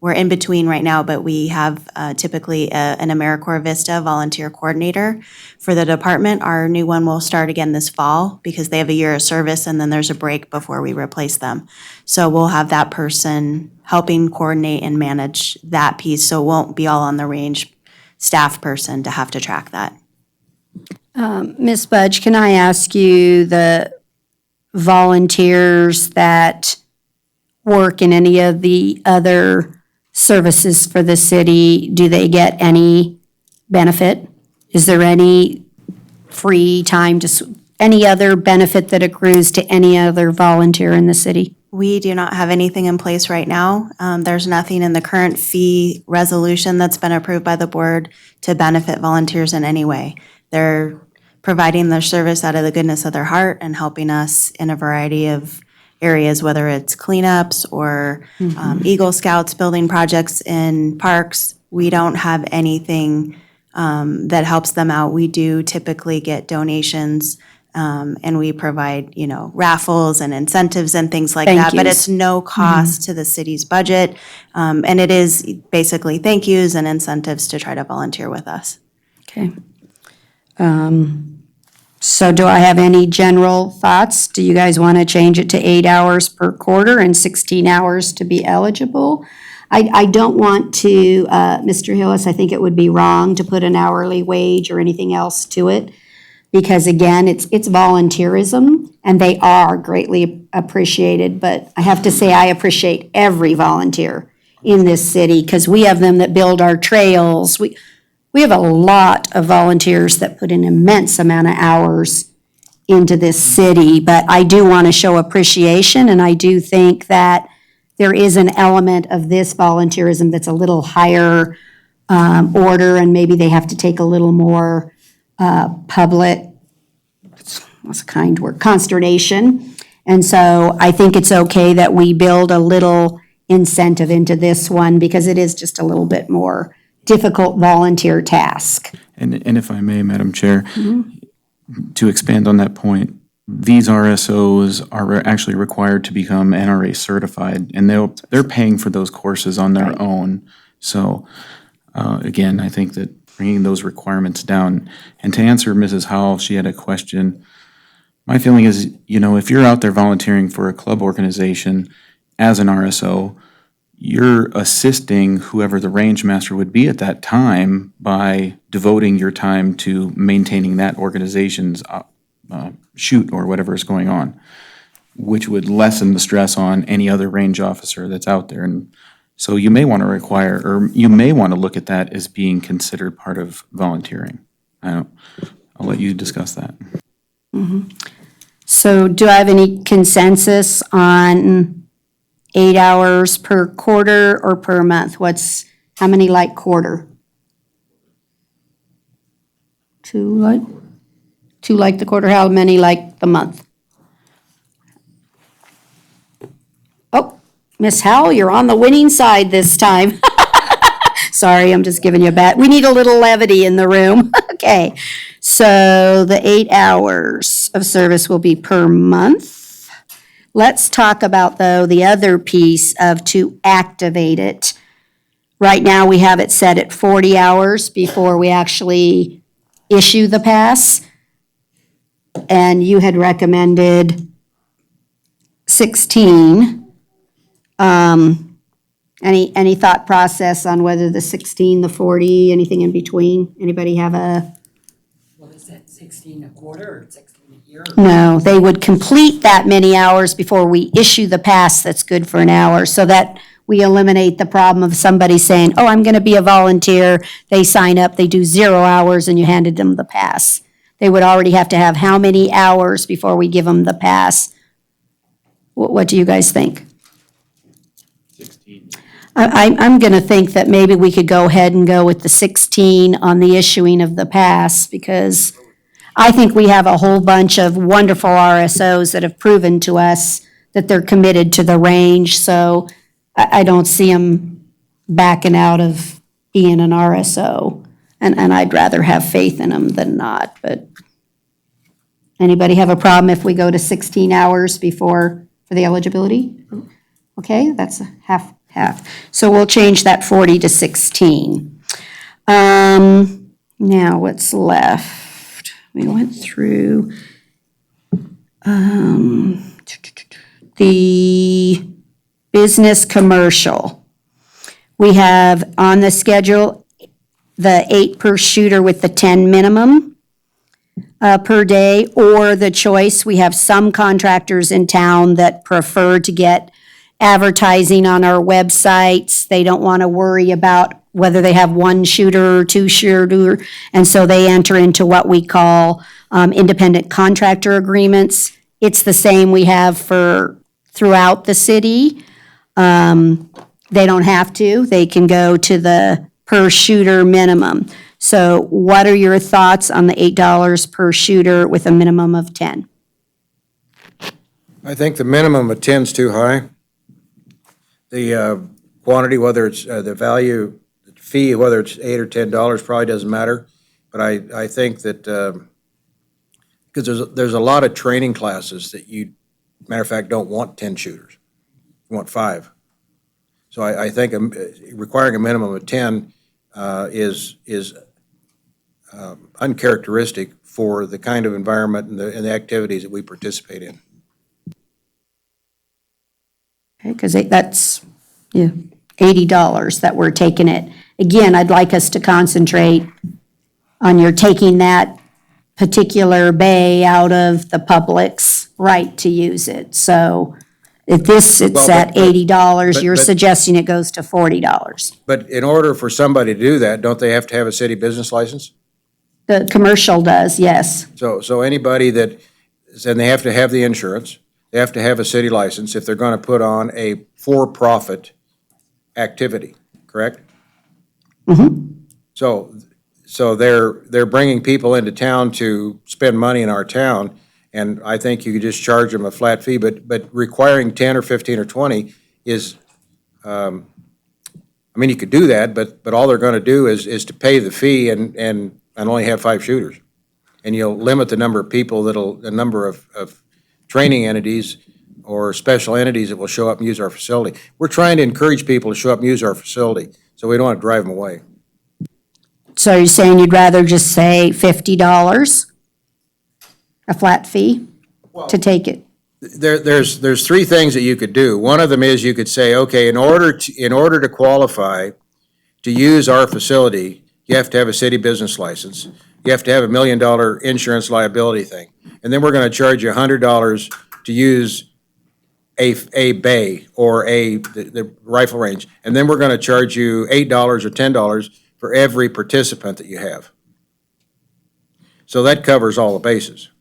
we're in between right now, but we have typically an AmeriCorps Vista volunteer coordinator for the department. Our new one will start again this fall because they have a year of service and then there's a break before we replace them. So we'll have that person helping coordinate and manage that piece, so it won't be all on the range staff person to have to track that. Ms. Budge, can I ask you, the volunteers that work in any of the other services for the city, do they get any benefit? Is there any free time, any other benefit that accrues to any other volunteer in the city? We do not have anything in place right now. There's nothing in the current fee resolution that's been approved by the board to benefit volunteers in any way. They're providing their service out of the goodness of their heart and helping us in a variety of areas, whether it's cleanups or Eagle Scouts building projects in parks. We don't have anything that helps them out. We do typically get donations and we provide, raffles and incentives and things like that. But it's no cost to the city's budget. And it is basically thank yous and incentives to try to volunteer with us. Okay. So do I have any general thoughts? Do you guys want to change it to 8 hours per quarter and 16 hours to be eligible? I don't want to, Mr. Hillis, I think it would be wrong to put an hourly wage or anything else to it. Because again, it's volunteerism and they are greatly appreciated. But I have to say, I appreciate every volunteer in this city because we have them that build our trails. We have a lot of volunteers that put an immense amount of hours into this city, but I do want to show appreciation, and I do think that there is an element of this volunteerism that's a little higher order, and maybe they have to take a little more public, what's a kind word, consternation. And so I think it's okay that we build a little incentive into this one because it is just a little bit more difficult volunteer task. And if I may, Madam Chair, to expand on that point, these RSOs are actually required to become NRA certified, and they're paying for those courses on their own. So, again, I think that bringing those requirements down. And to answer Mrs. Howell, she had a question. My feeling is, if you're out there volunteering for a club organization as an RSO, you're assisting whoever the range master would be at that time by devoting your time to maintaining that organization's shoot or whatever is going on, which would lessen the stress on any other range officer that's out there. And so you may want to require, or you may want to look at that as being considered part of volunteering. I'll let you discuss that. So do I have any consensus on 8 hours per quarter or per month? How many like quarter? Two like the quarter, how many like the month? Oh, Miss Howell, you're on the winning side this time. Sorry, I'm just giving you a bat. We need a little levity in the room. Okay, so the 8 hours of service will be per month. Let's talk about, though, the other piece of to activate it. Right now, we have it set at 40 hours before we actually issue the pass. And you had recommended 16. Any thought process on whether the 16, the 40, anything in between? Anybody have a? Well, is that 16 a quarter or 16 a year? No, they would complete that many hours before we issue the pass that's good for an hour, so that we eliminate the problem of somebody saying, oh, I'm gonna be a volunteer. They sign up, they do 0 hours, and you handed them the pass. They would already have to have how many hours before we give them the pass? What do you guys think? 16. I'm going to think that maybe we could go ahead and go with the 16 on the issuing of the pass, because I think we have a whole bunch of wonderful RSOs that have proven to us that they're committed to the range, so I don't see them backing out of being an RSO. And I'd rather have faith in them than not, but anybody have a problem if we go to 16 hours for the eligibility? Okay, that's a half. So we'll change that 40 to 16. Now, what's left? We went through the business commercial. We have on the schedule the 8 per shooter with the 10 minimum per day, or the choice, we have some contractors in town that prefer to get advertising on our websites. They don't want to worry about whether they have 1 shooter or 2 shooter, and so they enter into what we call independent contractor agreements. It's the same we have for throughout the city. They don't have to. They can go to the per shooter minimum. So what are your thoughts on the $8 per shooter with a minimum of 10? I think the minimum of 10 is too high. The quantity, whether it's the value, the fee, whether it's $8 or $10 probably doesn't matter. But I think that, because there's a lot of training classes that you, matter of fact, don't want 10 shooters. You want 5. So I think requiring a minimum of 10 is uncharacteristic for the kind of environment and the activities that we participate in. Okay, because that's, yeah, $80 that we're taking it. Again, I'd like us to concentrate on your taking that particular bay out of the public's right to use it. So if this, it's at $80, you're suggesting it goes to $40. But in order for somebody to do that, don't they have to have a city business license? The commercial does, yes. So anybody that, and they have to have the insurance, they have to have a city license if they're going to put on a for-profit activity, correct? Mm-hmm. So they're bringing people into town to spend money in our town, and I think you could just charge them a flat fee, but requiring 10 or 15 or 20 is, I mean, you could do that, but all they're going to do is to pay the fee and only have 5 shooters. And you'll limit the number of people the number of training entities or special entities that will show up and use our facility. We're trying to encourage people to show up and use our facility, so we don't want to drive them away. So you're saying you'd rather just say $50, a flat fee to take it? There's 3 things that you could do. One of them is you could say, okay, in order to qualify to use our facility, you have to have a city business license. You have to have $1 million insurance liability thing. And then we're going to charge you $100 to use a bay or the rifle range. And then we're going to charge you $8 or $10 for every participant that you have. So that covers all the bases.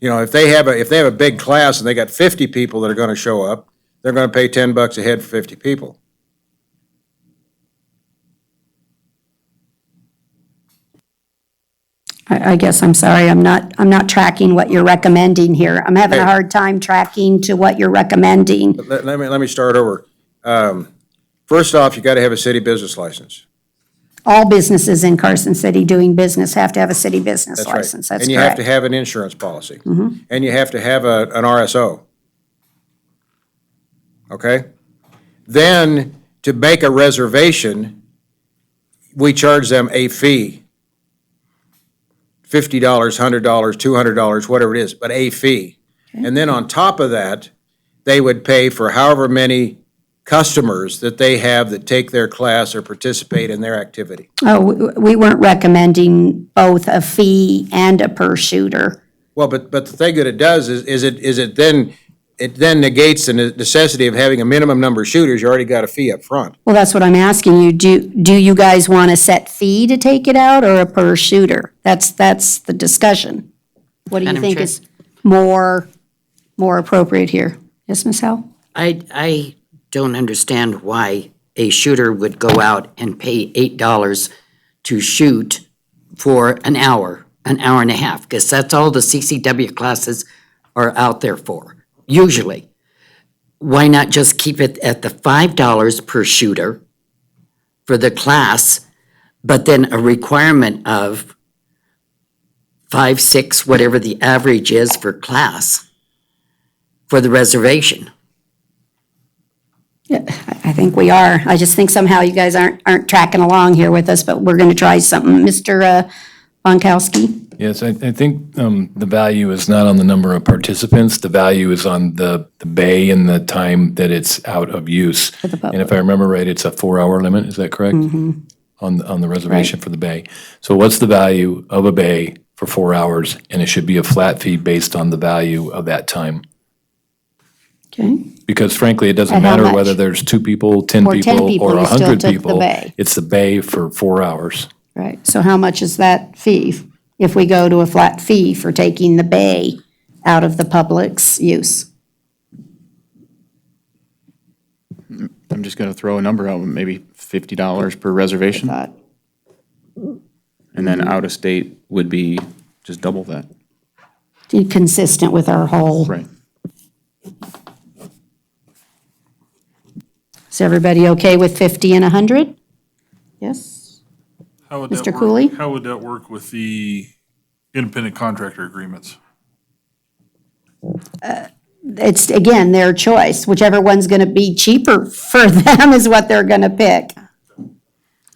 You know, if they have a big class and they got 50 people that are going to show up, they're going to pay $10 a head for 50 people. I guess, I'm sorry, I'm not tracking what you're recommending here. I'm having a hard time tracking to what you're recommending. Let me start over. First off, you got to have a city business license. all businesses in Carson City doing business have to have a city business That's right. license. That's And you have to correct. have an insurance policy. And you have to have an RSO. Okay? Then, to make a reservation, we charge them a fee. $50, $100, $200, whatever it is, but a fee. And then on top of that, they would pay for however many customers that they have that take their class or participate in their activity. Oh, we weren't recommending both a fee and a per shooter. Well, but the thing that it does is it then negates the necessity of having a minimum number of shooters. You already got a fee up front. Well, that's what I'm asking you. Do you guys want a set fee to take it out or a per shooter? That's the discussion. What do you Madam think Chair. is more appropriate here? Yes, Ms. Howell? I don't understand why a shooter would go out and pay $8 to shoot for an hour and a half, because that's all the CCW classes are out there for, usually. Why not just keep it at the $5 per shooter for the class, but then a requirement of 5, 6, whatever the average is for class, for the reservation? Yeah, I think we are. I just think somehow you guys aren't tracking along here with us, but we're going to try something. Mr. Bonkowski? Yes, I think the value is not on the number of participants. The value is on the bay and the time that it's out of use. And if I remember right, it's a 4-hour limit, is that correct? On the reservation for the bay. So what's the value of a bay for 4 hours? And it should be a flat fee based on the value of that time. Okay. Because frankly, it doesn't And how matter much? whether there's 2 people, 10 Or 10 people, people, or you still 100 took the people. bay. It's the bay for 4 hours. Right. So how much is that fee if we go to a flat fee for taking the bay out of the public's use? I'm just gonna throw a number out, maybe $50 per reservation. Thought. And then out of state would be just double that. Consistent with our whole. Right. Is everybody okay with 50 and 100? Yes? How would that Mr. work- Cooley? How would that work with the independent contractor agreements? It's, again, their choice. Whichever one's going to be cheaper for them is what they're going to pick.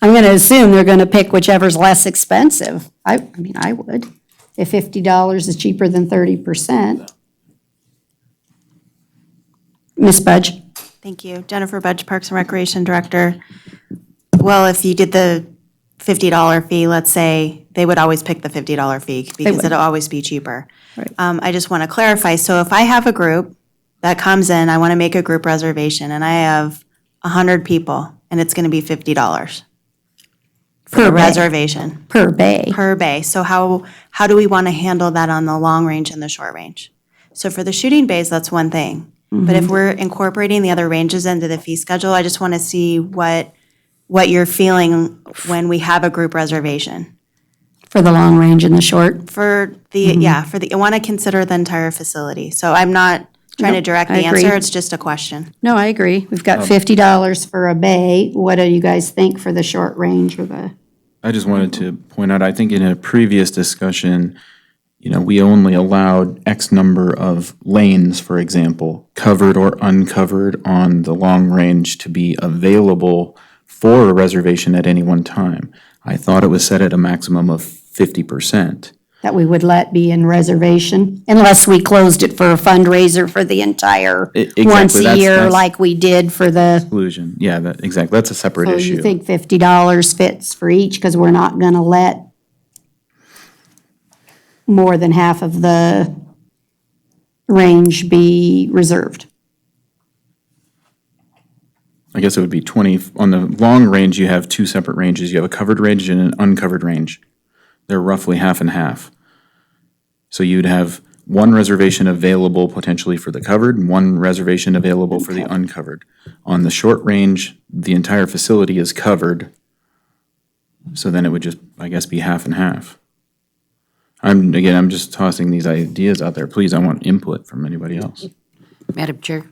I'm going to assume they're going to pick whichever's less expensive. I mean, I would. If $50 is cheaper than 30%. Ms. Budge? Thank you. Jennifer Budge, Parks and Recreation Director. Well, if you did the $50 fee, let's say, they would always pick the $50 fee because would. it'll always be cheaper. Right. I just want to clarify, so if I have a group that comes in, I want to make a group reservation, and I have 100 people, and it's going to be $50 for Per the bay. reservation. Per bay. Per bay. So how do we want to handle that on the long range and the short range? So for the shooting bays, that's one thing. But if we're incorporating the other ranges into the fee schedule, I just want to see what you're feeling when we have a group reservation. For the long range and the short? For the, I want to consider the entire facility. So I'm not trying to Nope, direct I the agree. answer, it's just a question. No, I agree. We've got $50 for a bay. What do you guys think for the short range or the? I just wanted to point out, I think in a previous discussion, we only allowed X number of lanes, for example, covered or uncovered on the long range to be available for a reservation at any one time. I thought it was set at a maximum of 50%. That we would let be in reservation, unless we closed it for a fundraiser for the entire, Exactly, once a year, that's like we did for the, exclusion. Yeah, exactly. That's a separate so issue. you think $50 fits for each, because we're not gonna let more than half of the range be reserved. I guess it would be 20. On the long range, you have 2 separate ranges. You have a covered range and an uncovered range. They're roughly half and half. So you'd have one reservation available potentially for the covered and one reservation available for the uncovered. On the short range, the entire facility is covered. So then it would just, I guess, be half and half. I'm just tossing these ideas out there. Please, I want input from anybody else. Madam Chair,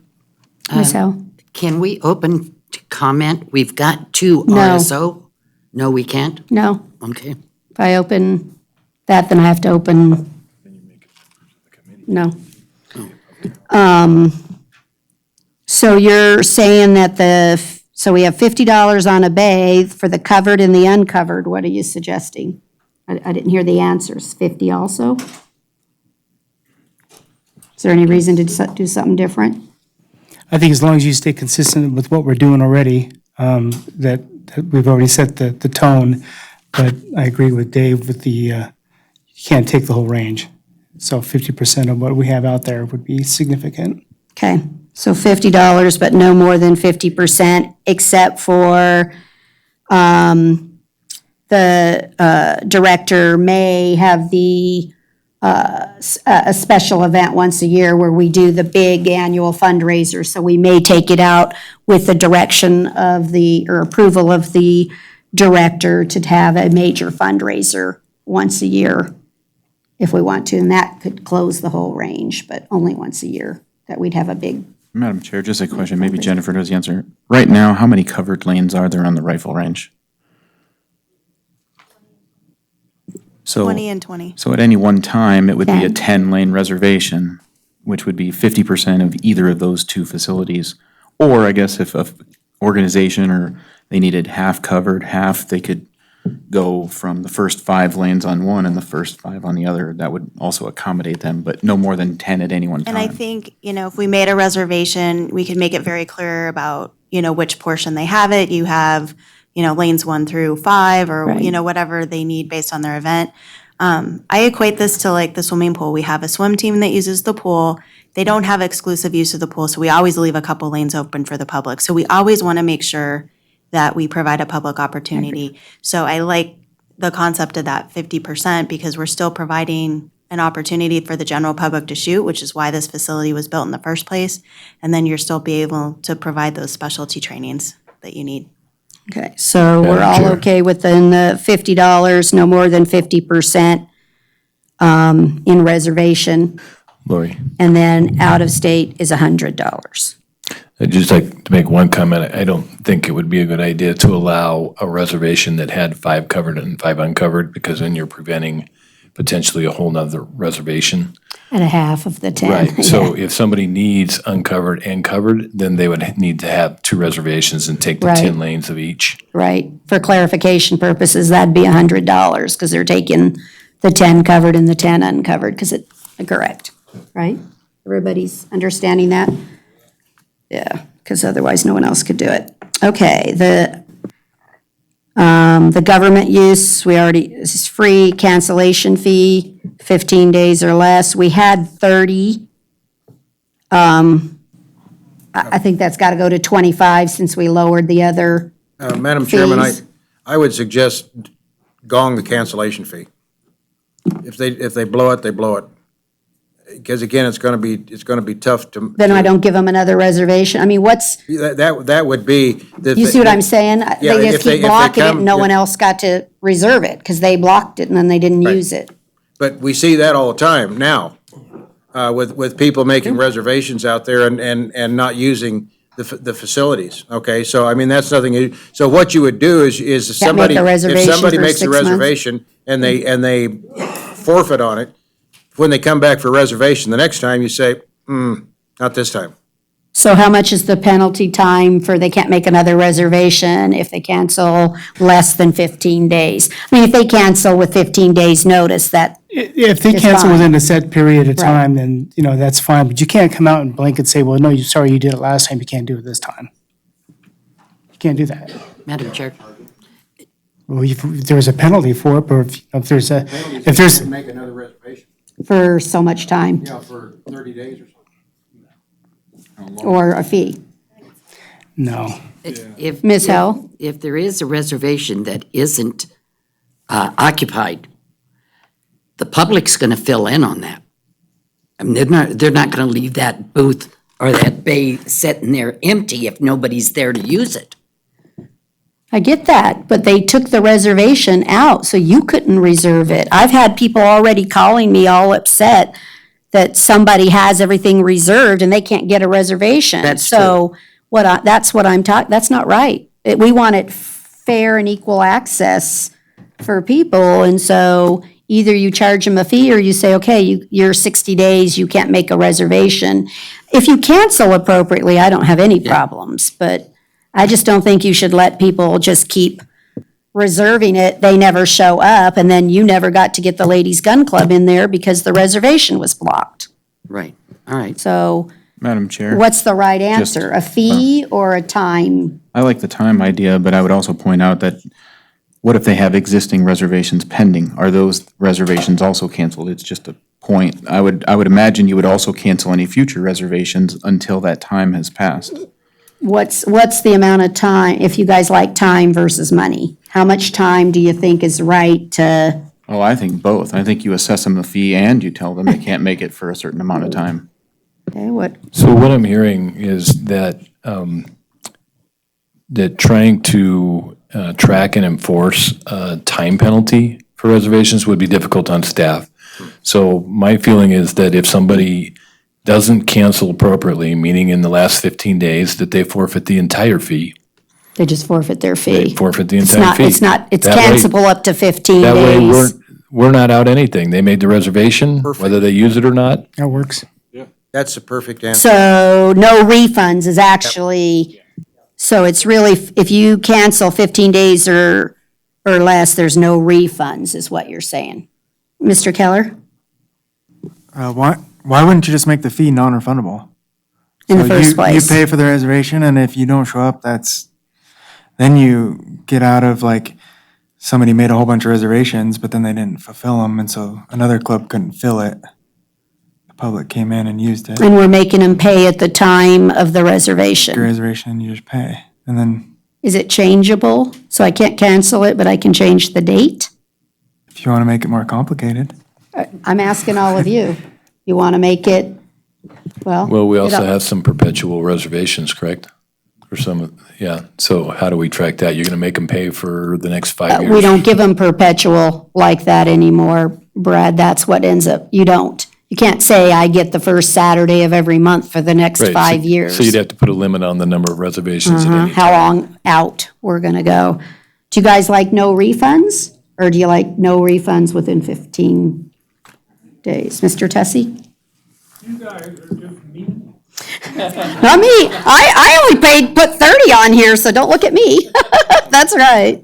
Ms. Howell? can we open to comment? We've got 2 No. RSO. No, we can't? No. Okay. If I open that, then I have to open, no. So you're saying that so we have $50 on a bay for the covered and the uncovered. What are you suggesting? I didn't hear the answers. 50 also? Is there any reason to do something different? I think as long as you stay consistent with what we're doing already, that we've already set the tone. But I agree with Dave with you can't take the whole range. So 50% of what we have out there would be significant. Okay, so $50, but no more than 50%, except for the director may have a special event once a year where we do the big annual fundraiser. So we may take it out with the direction of or approval of the director to have a major fundraiser once a year if we want to. And that could close the whole range, but only once a year that we'd have a big. Madam Chair, just a question, maybe Jennifer knows the answer. Right now, how many covered lanes are there on the rifle range? So, 20 and 20. So at any one time, it would be a 10. 10-lane reservation, which would be 50% of either of those two facilities. Or I guess if an organization or they needed half covered, half, they could go from the first 5 lanes on one and the first 5 on the other. That would also accommodate them, but no more than 10 at any one time. And I think, if we made a reservation, we could make it very clear about, which portion they have it. You have, lanes 1 through 5 or, Right. Whatever they need based on their event. I equate this to like the swimming pool. We have a swim team that uses the pool. They don't have exclusive use of the pool, so we always leave a couple lanes open for the public. So we always want to make sure that we provide a public opportunity. So I like the concept of that 50% because we're still providing an opportunity for the general public to shoot, which is why this facility was built in the first place. And then you're still be able to provide those specialty trainings that you need. Okay, so we're all okay within the $50, no more than 50% in reservation, Lori, and then out of state is $100. I'd just like to make one comment. I don't think it would be a good idea to allow a reservation that had 5 covered and 5 uncovered, because then you're preventing potentially a whole nother reservation. And a half of the 10. Right, so if somebody needs uncovered and covered, then they would need to have 2 reservations and take the Right. 10 lanes of each. Right, for clarification purposes, that'd be $100, because they're taking the 10 covered and the 10 uncovered, because correct, right? Everybody's understanding that? Yeah, because otherwise no one else could do it. Okay, the government use, this is free, cancellation fee, 15 days or less. We had 30. I think that's got to go to 25 since we lowered the other. Madam Chairman, Fees. I would suggest gong the cancellation fee. If they blow it, they blow it. Because again, it's gonna be tough to. Then I don't give them another reservation. I mean, That would be. you see what I'm saying? Yeah, They if just they keep blocking it come- and no yeah. one else got to reserve it because they blocked it and then they didn't Right. use it. But we see that all the time now, with people making reservations out there and not using the facilities, okay? So, I mean, that's nothing, so what you would do is if Can't make somebody, a reservation if somebody for makes a 6 months. reservation and they forfeit on it, when they come back for reservation, the next time you say, not this time. So how much is the penalty time for they can't make another reservation if they cancel less than 15 days? I mean, if they cancel with 15 days' notice, that, If they It's cancel fine. within a set period of Right. time, then, that's fine. But you can't come out and blanket say, well, no, sorry, you did it last time, you can't do it this time. You can't do that. Madam Chair, Well, if there's a penalty for it, or if there's, Make another reservation, for so much time, for 30 days or something. or a fee. no. if. Ms. Hell? If there is a reservation that isn't occupied, the public's gonna fill in on that. I mean, they're not gonna leave that booth or that bay sitting there empty if nobody's there to use it. I get that, but they took the reservation out, so you couldn't reserve it. I've had people already calling me all upset that somebody has everything reserved and they can't get a reservation. That's So that's what I'm talking, that's not right. We want it fair and equal access for people. And so either you charge them a fee or you say, okay, you're 60 days, you can't make a reservation. If you cancel appropriately, I don't have any problems, but I just don't think you should let people just keep reserving it. They never show up, and then you never got to get the ladies' gun club in there because the reservation was blocked. Right, all right. So Madam Chair. what's the right answer? A fee or a time? I like the time idea, but I would also point out that what if they have existing reservations pending? Are those reservations also canceled? It's just a point. I would imagine you would also cancel any future reservations until that time has passed. What's the amount of time, if you guys like time versus money? How much time do you think is right to? Oh, I think both. I think you assess them a fee and you tell them they can't make it for a certain amount of time. Okay, what? So what I'm hearing is that, that trying to track and enforce a time penalty for reservations would be difficult on staff. So my feeling is that if somebody doesn't cancel appropriately, meaning in the last 15 days, that they forfeit the entire fee. They just forfeit their They fee. forfeit the It's entire not, fee. it's not, it's That way- cancelable up to 15 That way, days. we're not out anything. They made the reservation, whether they use it or not. That works. That's the perfect answer. So no refunds is actually, so it's really, if you cancel 15 days or less, there's no refunds, is what you're saying. Mr. Keller? Why wouldn't you just make the fee non-refundable? In the So first you place. pay for the reservation, and if you don't show up, then you get out of like, somebody made a whole bunch of reservations, but then they didn't fulfill them, and so another club couldn't fill it. The public came in and used it. And we're making them pay at the time of the Your reservation. reservation, you just pay, and then Is it changeable? So I can't cancel it, but I can change the date? if you want to make it more complicated. I'm asking all of you. You want to make it, well. Well, we also it- have some perpetual reservations, correct? Or some, yeah. So how do we track that? You're going to make them pay for the next 5 years? We don't give them perpetual like that anymore, Brad. That's what ends up, you don't. You can't say, I get the first Saturday of every month for the next Right, so- 5 years. So you'd have to put a limit on the number of reservations at any How long out we're gonna go. Do you guys like no refunds? Or do you like no refunds within 15 days? Mr. Tessie? You guys are just mean. Not me. I only put 30 on here, so don't look at me. That's right.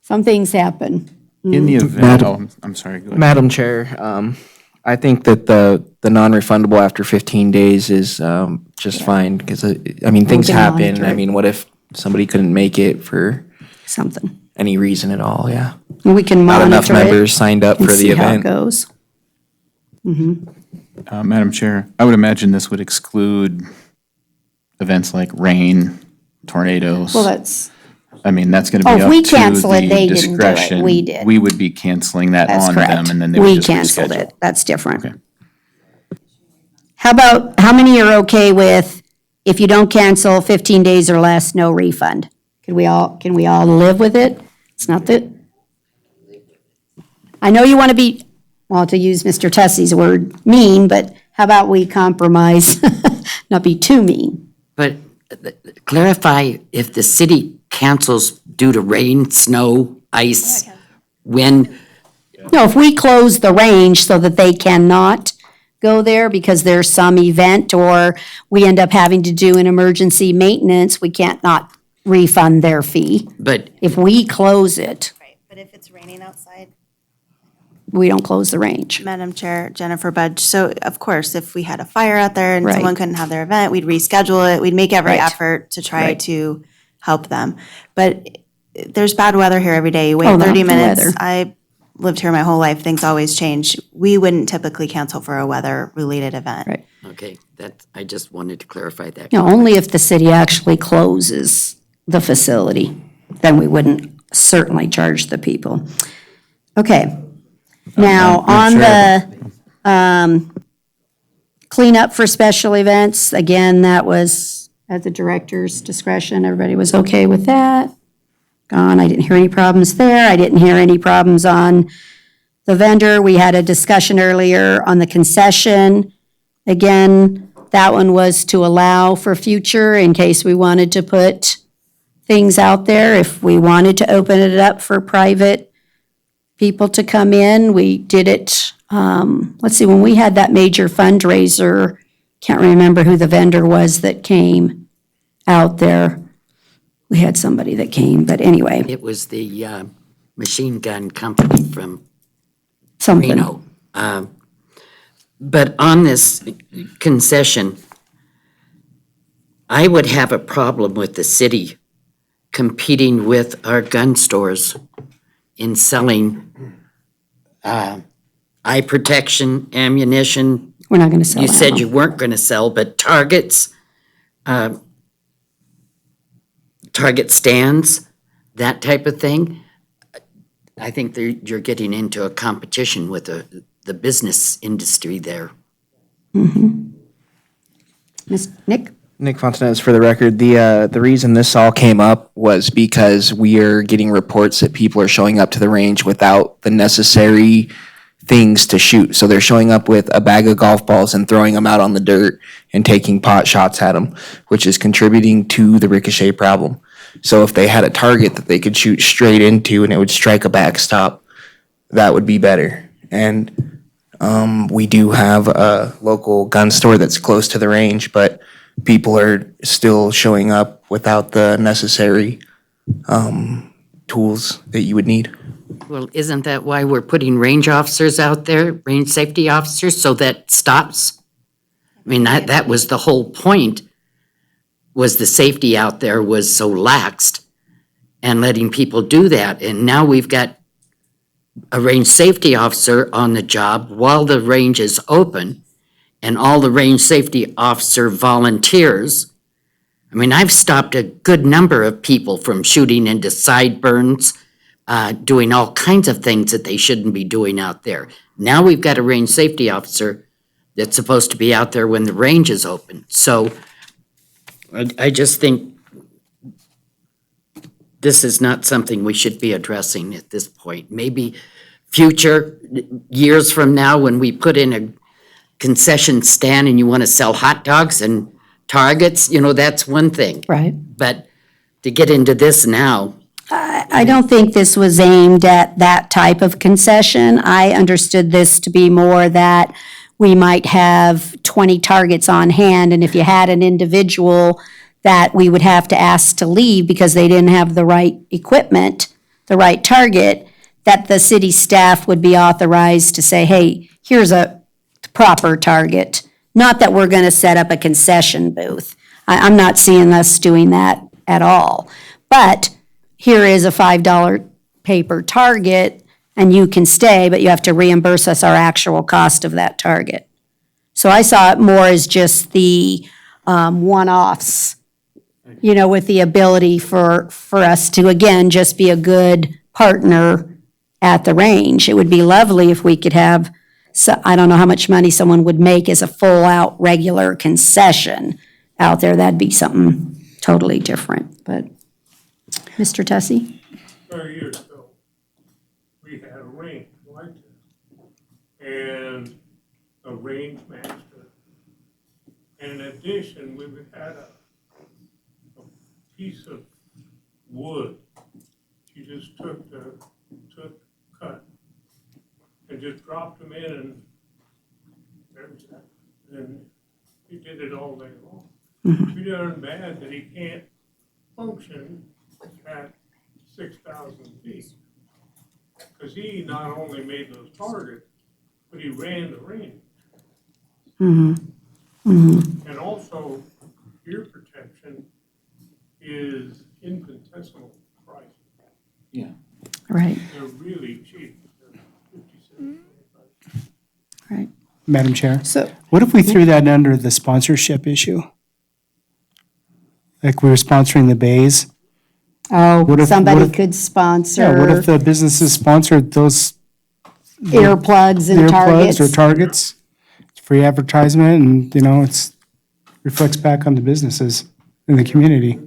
Some things happen. In the event, I'm sorry, go ahead. Madam Chair, I think that the non-refundable after 15 days is just fine, because, I mean, things can happen. monitor I it. mean, what if somebody couldn't make it for Something. any reason at all, yeah? We can Not enough monitor it members signed up and for the see how it event. goes. Madam Chair, I would imagine this would exclude events like rain, tornadoes. Well, that's, I mean, that's going to Oh, be if up we to cancel it, the they didn't do it. discretion. We did. We would be canceling that that's on them, correct. and then they would We just canceled reschedule. it. That's different. Okay. How many are okay with, if you don't cancel 15 days or less, no refund? Can we all live with it? It's not that, I know you want to be, well, to use Mr. Tessie's word, mean, but how about we compromise, not be too mean? But clarify if the city cancels due to rain, snow, ice, wind. No, if we close the range so that they cannot go there because there's some event, or we end up having to do an emergency maintenance, we can't not refund their fee. But If we close it, Right, but if it's raining outside. we don't close the range. Madam Chair, Jennifer Budge, so of course, if we had a fire out there and Right. someone couldn't have their event, we'd reschedule it, we'd make every Right. effort to try Right. to help them. But there's bad weather here every day, you Oh, wait no, 30 the minutes. weather. I lived here my whole life, things always change. We wouldn't typically cancel for a weather-related event. Right. Okay, that, I just wanted to clarify that. No, only if the city actually closes the facility, then we wouldn't certainly charge the people. Okay. Now, on the cleanup for special events, again, that was at the director's discretion. Everybody was okay with that. Gone. I didn't hear any problems there. I didn't hear any problems on the vendor. We had a discussion earlier on the concession. Again, that one was to allow for future in case we wanted to put things out there. If we wanted to open it up for private people to come in, we did it, let's see, when we had that major fundraiser, can't remember who the vendor was that came out there. We had somebody that came, but anyway, It was the machine gun company from something. Reno. But on this concession, I would have a problem with the city competing with our gun stores in selling eye protection, ammunition. We're not gonna sell You said ammo. you weren't gonna sell, but targets, target stands, that type of thing. I think you're getting into a competition with the business industry there. Nick? Nick Fontanez, for the record, the reason this all came up was because we are getting reports that people are showing up to the range without the necessary things to shoot. So they're showing up with a bag of golf balls and throwing them out on the dirt and taking pot shots at them, which is contributing to the ricochet problem. So if they had a target that they could shoot straight into and it would strike a backstop, that would be better. And we do have a local gun store that's close to the range, but people are still showing up without the necessary tools that you would need. Well, isn't that why we're putting range officers out there, range safety officers, so that stops? I mean, that was the whole point, was the safety out there was so laxed and letting people do that. And now we've got a range safety officer on the job while the range is open, and all the range safety officer volunteers. I mean, I've stopped a good number of people from shooting into sideburns, doing all kinds of things that they shouldn't be doing out there. Now we've got a range safety officer that's supposed to be out there when the range is open. So I just think this is not something we should be addressing at this point. Maybe future years from now, when we put in a concession stand and you want to sell hot dogs and targets, that's one thing. Right. But to get into this now, I don't think this was aimed at that type of concession. I understood this to be more that we might have 20 targets on hand, and if you had an individual that we would have to ask to leave because they didn't have the right equipment, the right target, that the city staff would be authorized to say, hey, here's a proper target. Not that we're going to set up a concession booth. I'm not seeing us doing that at all. But here is a $5 paper target, and you can stay, but you have to reimburse us our actual cost of that target. So I saw it more as just the one-offs, with the ability for us to, again, just be a good partner at the range. It would be lovely if we could have, I don't know how much money someone would make as a full-out regular concession out there. That'd be something totally different, but. Mr. Tessie? 30 years ago, we had a range like this, and a range master. And in addition, we had a piece of wood. You just took cut and just dropped them in, and there's that. And he did it all day long. Pretty darn bad that he can't function at 6,000 feet. Because he not only made those targets, but he ran the range. And also, ear protection is infinitesimal price. Yeah. Right, They're really cheap. They're 50 cents. right. Madam Chair, So, what if we threw that under the sponsorship issue? Like we were sponsoring the bays? What if- somebody what if- could sponsor Yeah, what if the businesses sponsored those earplugs and earplugs or targets. targets? It's free advertisement and, it's reflects back on the businesses in the community.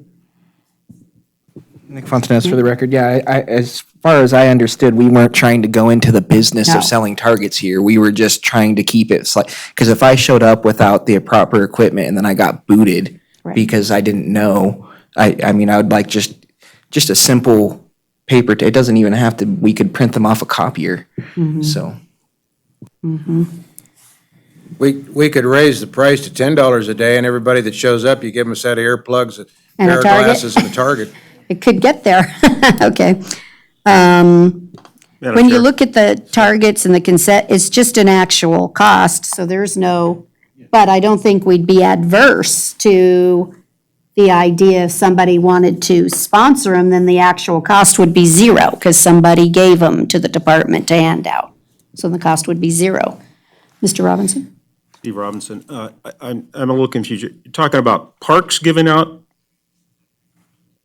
Nick Fontanez, for the record, yeah, as far as I understood, we weren't trying to go into the business No. of selling targets here. We were just trying to keep it because if I showed up without the proper equipment and then I got booted Right. because I didn't know, I mean, I would like just just a simple paper, it doesn't even have to, we could print them off a copier, so. We could raise the price to $10 a day, and everybody that shows up, you give them a set of earplugs, a And a pair of target? glasses, and a target. It could get there. Okay. Madam When you Chair. look at the targets and the consent, it's just an actual cost, so there's no, but I don't think we'd be adverse to the idea if somebody wanted to sponsor them, then the actual cost would be zero, because somebody gave them to the department to hand out. So the cost would be zero. Mr. Robinson? Steve Robinson, I'm a little confused. You're talking about parks giving out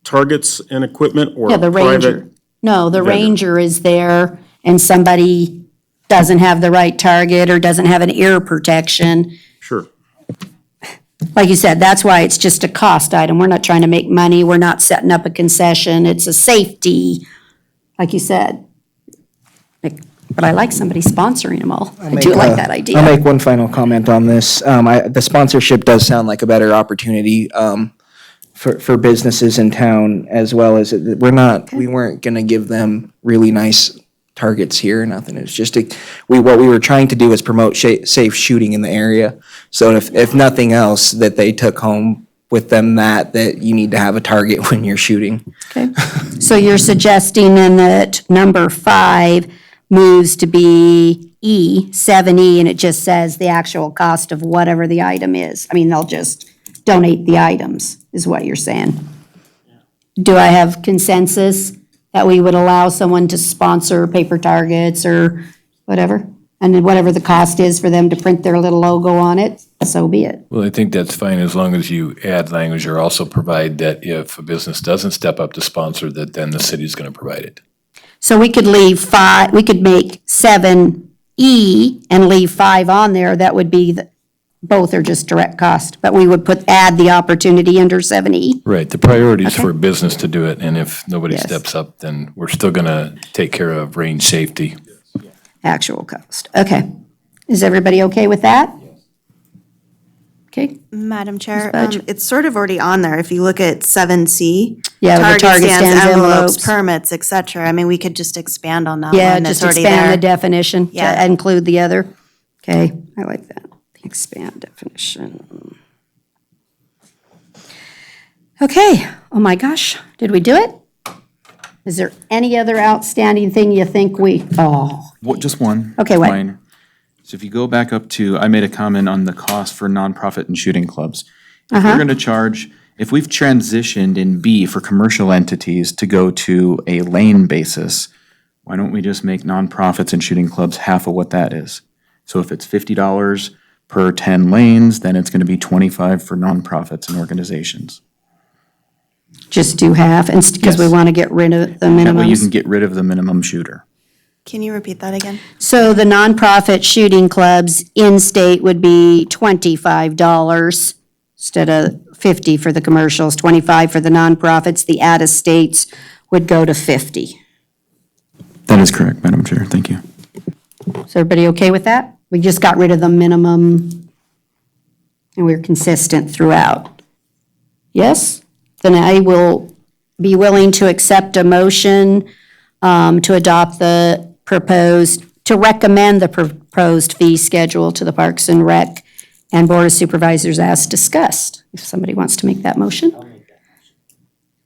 targets and equipment or Yeah, the ranger. private? No, the vendor? ranger is there and somebody doesn't have the right target or doesn't have an ear protection. Sure. Like you said, that's why it's just a cost item. We're not trying to make money. We're not setting up a concession. It's a safety, like you said. But I like somebody sponsoring them all. I do like that idea. I'll make one final comment on this. The sponsorship does sound like a better opportunity for businesses in town, as well as, we weren't gonna give them really nice targets here or nothing. It's just, what we were trying to do is promote safe shooting in the area. So if nothing else, that they took home with them that you need to have a target when you're shooting. Okay. So you're suggesting then that number 5 moves to be E, 7E, and it just says the actual cost of whatever the item is. I mean, they'll just donate the items, is what you're saying. Do I have consensus that we would allow someone to sponsor paper targets or whatever? And then whatever the cost is for them to print their little logo on it, so be it. Well, I think that's fine as long as you add language or also provide that if a business doesn't step up to sponsor, that then the city's going to provide it. So we could leave 5, we could make 7E and leave 5 on there. That would be, both are just direct cost. But we would add the opportunity under 7E. Right, the priority is Okay. for business to do it, and if nobody Yes. steps up, then we're still going to take care of range safety. Actual cost. Okay. Is everybody okay with that? Okay. Madam Chair, Budge? it's sort of already on there. If you look at 7C. Yeah, the target stands, envelopes. Permits, et cetera. I mean, we could just expand on that Yeah, one. That's just already expand the there. definition to Yeah. include the other. Okay, I like that. Expand definition. Okay, oh my gosh, did we do it? Is there any other outstanding thing you think Just one. Okay, what? Minor. So if you go back up to, I made a comment on the cost for nonprofit and shooting clubs. If we're gonna charge, if we've transitioned in B for commercial entities to go to a lane basis, why don't we just make nonprofits and shooting clubs half of what that is? So if it's $50 per 10 lanes, then it's gonna be 25 for nonprofits and organizations. Just do half, and because we Yes. want to get rid of the That way you minimums. can get rid of the minimum shooter. Can you repeat that again? So the nonprofit shooting clubs in-state would be $25 instead of 50 for the commercials, 25 for the nonprofits. The out-of-states would go to 50. That is correct, Madam Chair, thank you. Is everybody okay with that? We just got rid of the minimum, and we're consistent throughout. Yes? Then I will be willing to accept a motion to adopt to recommend the proposed fee schedule to the Parks and Rec and Board of Supervisors as discussed. If somebody wants to make that motion.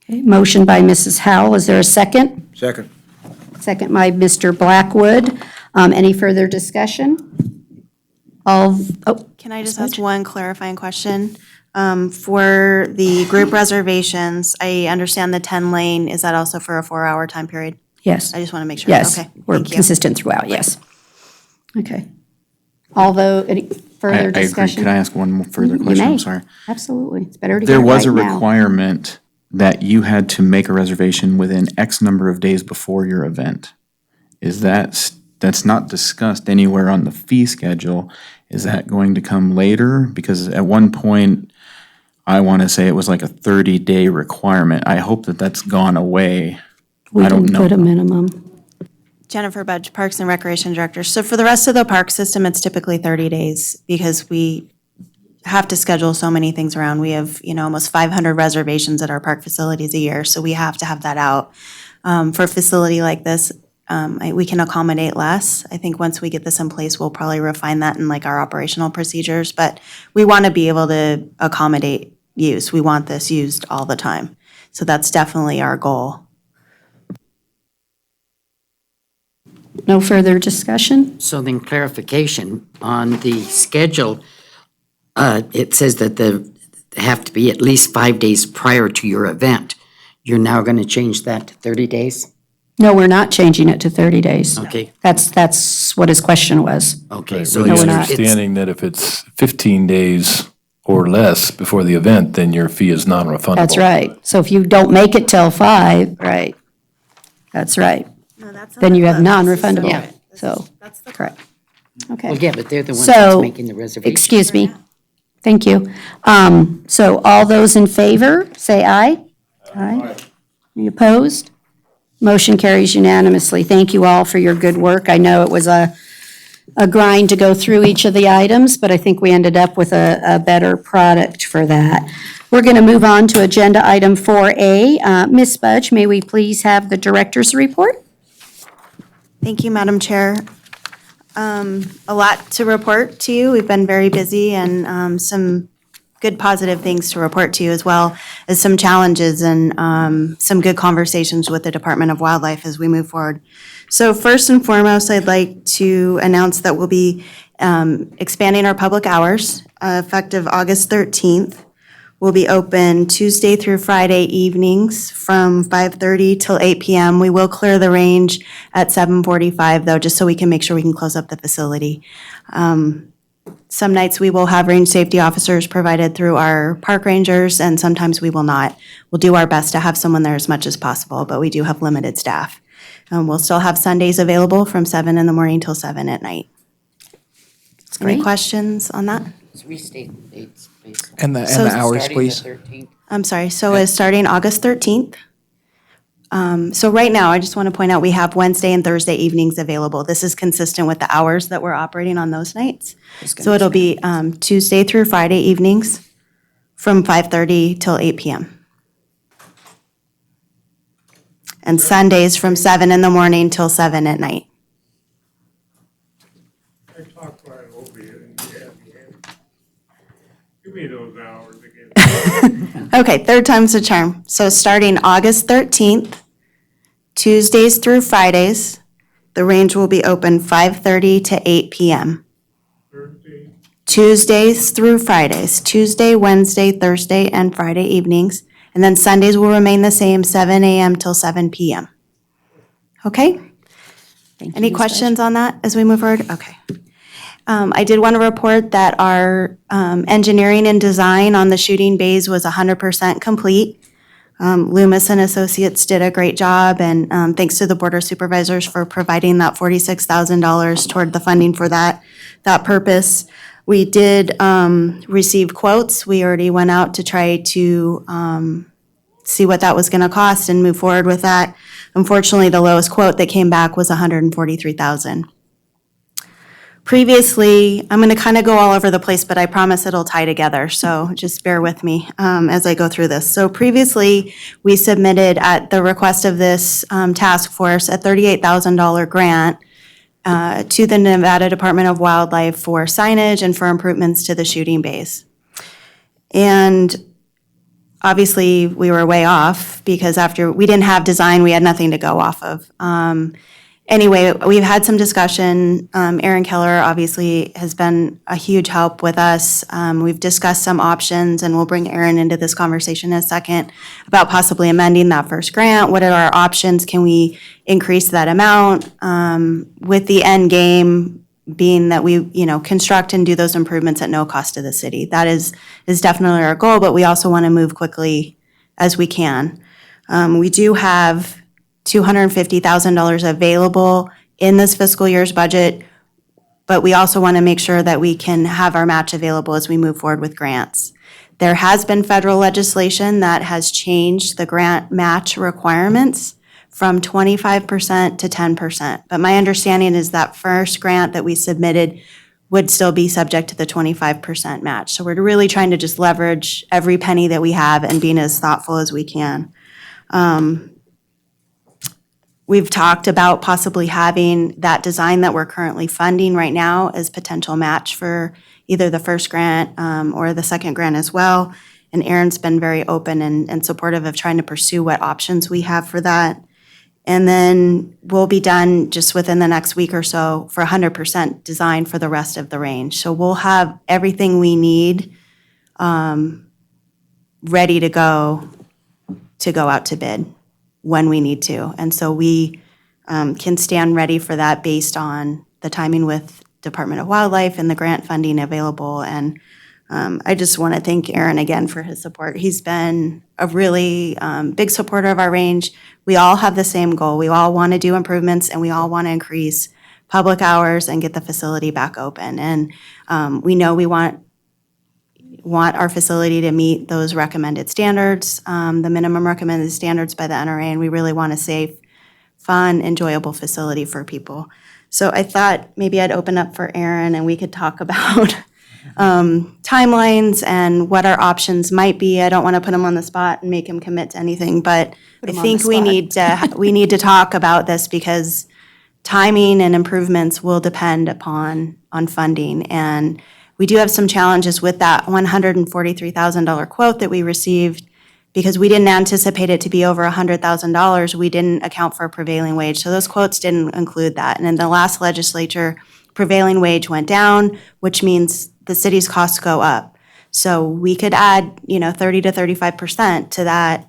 Okay, motion by Mrs. Howell. Is there a second? Second. Second by Mr. Blackwood. Any further discussion? Can I just ask one clarifying question? For the group reservations, I understand the 10 lane, is that also for a 4-hour time period? Yes. I just want to make sure. Yes, Okay, we're thank you. consistent throughout, yes. Okay. Although, any I further agree. discussion? Could I ask one more further You question? may. I'm sorry. Absolutely, it's better to get There it was a right now. requirement that you had to make a reservation within X number of days before your event. That's not discussed anywhere on the fee schedule. Is that going to come later? Because at one point, I want to say it was like a 30-day requirement. I hope that that's gone away. We I don't didn't know. put a minimum. Jennifer Budge, Parks and Recreation Director. So for the rest of the park system, it's typically 30 days because we have to schedule so many things around. We have, almost 500 reservations at our park facilities a year, so we have to have that out. For a facility like this, we can accommodate less. I think once we get this in place, we'll probably refine that in like our operational procedures, but we want to be able to accommodate use. We want this used all the time. So that's definitely our goal. No further discussion? So then clarification, on the schedule, it says that they have to be at least 5 days prior to your event. You're now going to change that to 30 days? No, we're not changing it to 30 days. Okay. That's what his question was. Okay, Right, so with the we're not. understanding that if it's 15 days or less before the event, then your fee is non-refundable. That's right. So if you don't make it till 5, right, that's right. Then you have non-refundable. Yeah. So, correct. Okay. Well, yeah, but they're the ones So, that's making the reservation. excuse me. Thank you. So all those in favor, say aye. Aye. Any opposed? Motion carries unanimously. Thank you all for your good work. I know it was a grind to go through each of the items, but I think we ended up with a better product for that. We're going to move on to agenda item 4A. Ms. Budge, may we please have the director's report? Thank you, Madam Chair. A lot to report to you. We've been very busy and some good positive things to report to you, as well as some challenges and some good conversations with the Department of Wildlife as we move forward. So first and foremost, I'd like to announce that we'll be expanding our public hours effective August 13th. We'll be open Tuesday through Friday evenings from 5:30 till 8 p.m. We will clear the range at 7:45 though, just so we can make sure we can close up the facility. Some nights we will have range safety officers provided through our park rangers, and sometimes we will not. We'll do our best to have someone there as much as possible, but we do have limited staff. We'll still have Sundays available from 7 in the morning till 7 at night. Any great. questions on that? Let's restate the dates, please. And the So hours, Starting please. the 13th. I'm sorry, so it's starting August 13th. So right now, I just want to point out, we have Wednesday and Thursday evenings available. This is consistent with the hours that we're operating on those nights. So it'll be Tuesday through Friday evenings from 5:30 till 8 p.m. And Sundays from 7 in the morning till 7 at night. I talked right over you and you had me in. Give me those hours again. Okay, third time's the charm. So starting August 13th, Tuesdays through Fridays, the range will be open 5:30 to 8 p.m. Thursday, Tuesdays through Fridays, Tuesday, Wednesday, Thursday, and Friday evenings. And then Sundays will remain the same, 7 a.m. till 7 p.m. Okay? Any questions on that as we move forward? Okay. I did want to report that our engineering and design on the shooting bays was 100% complete. Loomis and Associates did a great job, and thanks to the Board of Supervisors for providing that $46,000 toward the funding for that purpose. We did receive quotes. We already went out to try to see what that was going to cost and move forward with that. Unfortunately, the lowest quote that came back was $143,000. Previously, I'm going to kind of go all over the place, but I promise it'll tie together, so just bear with me as I go through this. So previously, we submitted at the request of this task force a $38,000 grant to the Nevada Department of Wildlife for signage and for improvements to the shooting bays. And obviously, we were way off because after we didn't have design, we had nothing to go off of. Anyway, we've had some discussion. Aaron Keller obviously has been a huge help with us. We've discussed some options, and we'll bring Aaron into this conversation in a second about possibly amending that first grant. What are our options? Can we increase that amount? With the end game being that we, construct and do those improvements at no cost to the city. That is definitely our goal, but we also want to move quickly as we can. We do have $250,000 available in this fiscal year's budget, but we also want to make sure that we can have our match available as we move forward with grants. There has been federal legislation that has changed the grant match requirements from 25% to 10%. But my understanding is that first grant that we submitted would still be subject to the 25% match. So we're really trying to just leverage every penny that we have and being as thoughtful as we can. We've talked about possibly having that design that we're currently funding right now as potential match for either the first grant or the second grant as well. And Aaron's been very open and supportive of trying to pursue what options we have for that. And then we'll be done just within the next week or so for 100% design for the rest of the range. So we'll have everything we need ready to go out to bid when we need to. And so we can stand ready for that based on the timing with Department of Wildlife and the grant funding available. And I just want to thank Aaron again for his support. He's been a really big supporter of our range. We all have the same goal. We all want to do improvements and we all want to increase public hours and get the facility back open. And we know we want our facility to meet those recommended standards, the minimum recommended standards by the NRA, and we really want a safe, fun, enjoyable facility for people. So I thought maybe I'd open up for Aaron and we could talk about timelines and what our options might be. I don't want to put him on the spot and make him commit to anything, but I think we need to talk about this because timing and improvements will depend on funding. And we do have some challenges with that $143,000 quote that we received because we didn't anticipate it to be over $100,000. We didn't account for prevailing wage. So those quotes didn't include that. And in the last legislature, prevailing wage went down, which means the city's costs go up. So we could add, 30 to 35% to that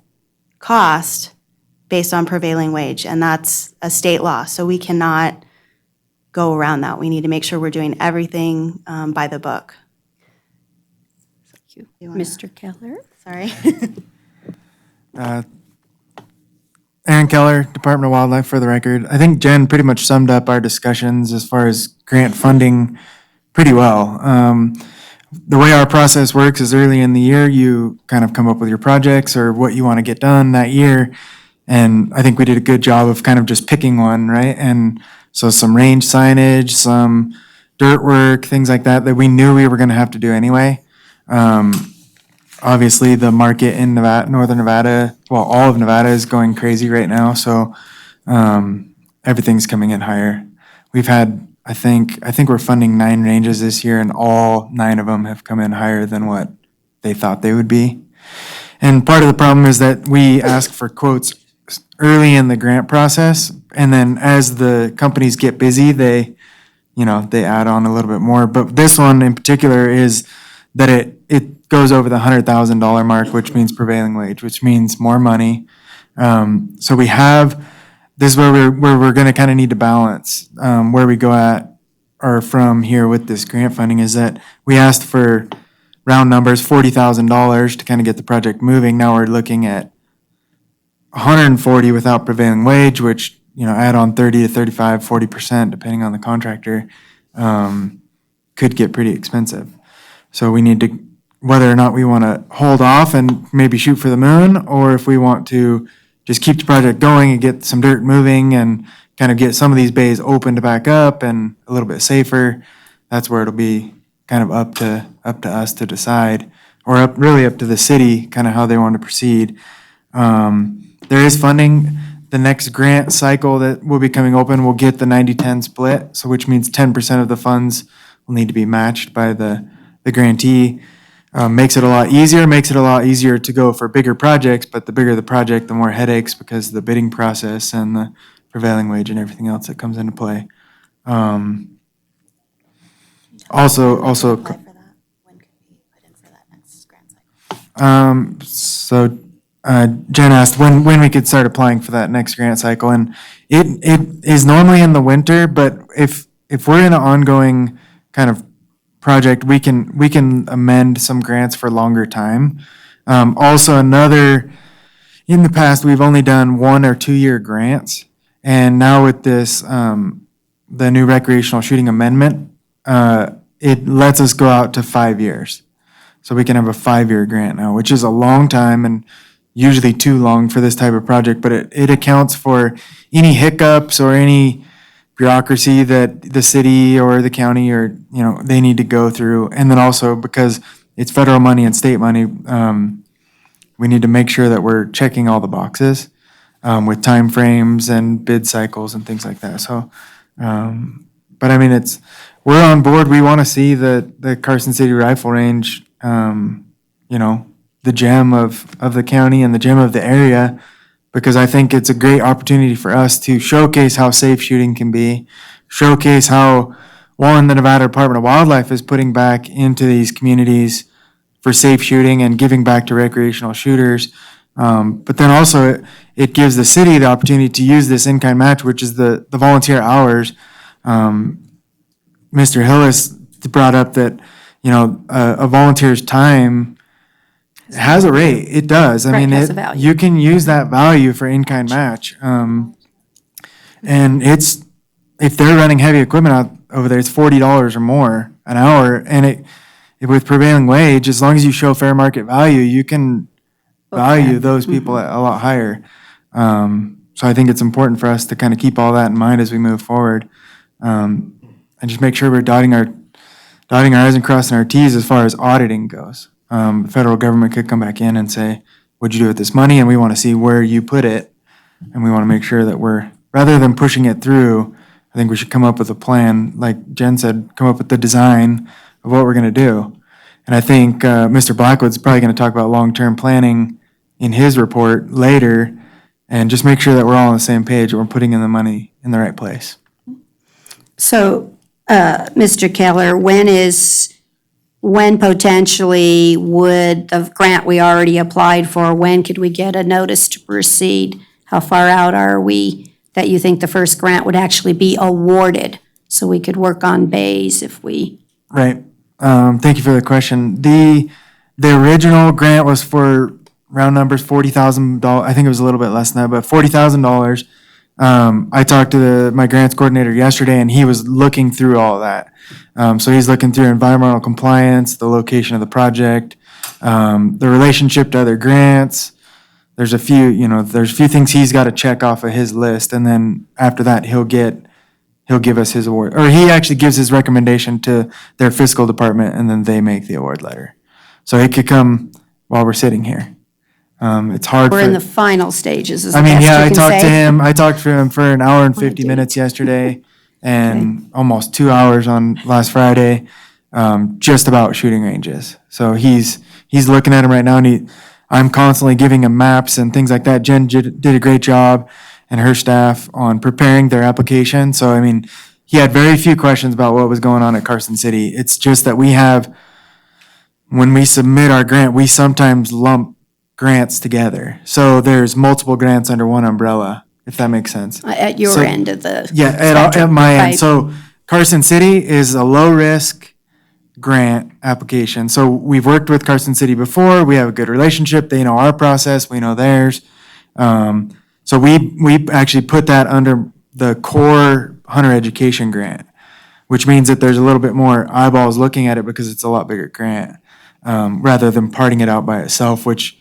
cost based on prevailing wage, and that's a state law. So we cannot go around that. We need to make sure we're doing everything by the book. Mr. Keller? Sorry. Aaron Keller, Department of Wildlife, for the record. I think Jen pretty much summed up our discussions as far as grant funding pretty well. The way our process works is early in the year, you kind of come up with your projects or what you want to get done that year. And I think we did a good job of kind of just picking one, right? And so some range signage, some dirt work, things like that we knew we were going to have to do anyway. Obviously, the market in Nevada, northern Nevada, well, all of Nevada is going crazy right now. So everything's coming in higher. We've had, I think we're funding 9 ranges this year, and all 9 of them have come in higher than what they thought they would be. And part of the problem is that we ask for quotes early in the grant process, and then as the companies get busy, they add on a little bit more. But this one in particular is that it goes over the $100,000 mark, which means prevailing wage, which means more money. So we have, this is where we're going to kind of need to balance where we go at or from here with this grant funding is that we asked for round numbers, $40,000 to kind of get the project moving. Now we're looking at $140,000 without prevailing wage, which, add on 30 to 35, 40%, depending on the contractor, could get pretty expensive. So we need to, whether or not we want to hold off and maybe shoot for the moon, or if we want to just keep the project going and get some dirt moving and kind of get some of these bays opened back up and a little bit safer, that's where it'll be kind of up to us to decide, or really up to the city, kind of how they want to proceed. There is funding. The next grant cycle that will be coming open will get the 90-10 split, so which means 10% of the funds will need to be matched by the grantee. Makes it a lot easier to go for bigger projects, but the bigger the project, the more headaches because of the bidding process and the prevailing wage and everything else that comes into play. Also, Jen asked when we could start applying for that next grant cycle, and it is normally in the winter, but if we're in an ongoing kind of project, we can amend some grants for longer time. Also, in the past, we've only done 1 or 2 year grants, and now with this, the new recreational shooting amendment, it lets us go out to 5 years. So we can have a 5-year grant now, which is a long time and usually too long for this type of project, but it accounts for any hiccups or any bureaucracy that the city or the county or, they need to go through. And then also because it's federal money and state money, we need to make sure that we're checking all the boxes with timeframes and bid cycles and things like that. So, but I mean, we're on board. We want to see the Carson City Rifle Range, the gem of the county and the gem of the area, because I think it's a great opportunity for us to showcase how safe shooting can be, showcase how, one, the Nevada Department of Wildlife is putting back into these communities for safe shooting and giving back to recreational shooters. But then also it gives the city the opportunity to use this in-kind match, which is the volunteer hours. Mr. Hillis brought up that, a volunteer's time has a rate. It does. I mean, has a value. you can use that value for in-kind match. And if they're running heavy equipment out over there, it's $40 or more an hour. And with prevailing wage, as long as you show fair market value, you can value those people a lot higher. So I think it's important for us to kind of keep all that in mind as we move forward. And just make sure we're dotting our I's and crossing our T's as far as auditing goes. The federal government could come back in and say, what'd you do with this money? And we want to see where you put it. And we want to make sure that rather than pushing it through, I think we should come up with a plan, like Jen said, come up with the design of what we're going to do. And I think Mr. Blackwood's probably going to talk about long-term planning in his report later, and just make sure that we're all on the same page and we're putting in the money in the right place. So, Mr. Keller, when potentially would the grant we already applied for, when could we get a notice to proceed? How far out are we that you think the first grant would actually be awarded? So we could work on bays if we... Right. Thank you for the question. The original grant was for round numbers, $40,000. I think it was a little bit less than that, but $40,000. I talked to my grants coordinator yesterday, and he was looking through all of that. So he's looking through environmental compliance, the location of the project, the relationship to other grants. There's a few things he's got to check off of his list, and then after that, he'll give us his award, or he actually gives his recommendation to their fiscal department, and then they make the award letter. So it could come while we're sitting here. It's hard. We're in the final stages, is the I mean, best you yeah, I can talked to say. him. I talked to him for an hour and 50 minutes yesterday, and almost 2 hours on last Friday, just about shooting ranges. So he's looking at them right now, and I'm constantly giving him maps and things like that. Jen did a great job, and her staff, on preparing their application. So, I mean, he had very few questions about what was going on at Carson City. It's just that when we submit our grant, we sometimes lump grants together. So there's multiple grants under one umbrella, if that makes sense. At your end of the Yeah, at my end. So Carson City is a low-risk grant application. So we've worked with Carson City before. We have a good relationship. They know our process. We know theirs. So we actually put that under the core hunter education grant, which means that there's a little bit more eyeballs looking at it because it's a lot bigger grant, rather than parting it out by itself, which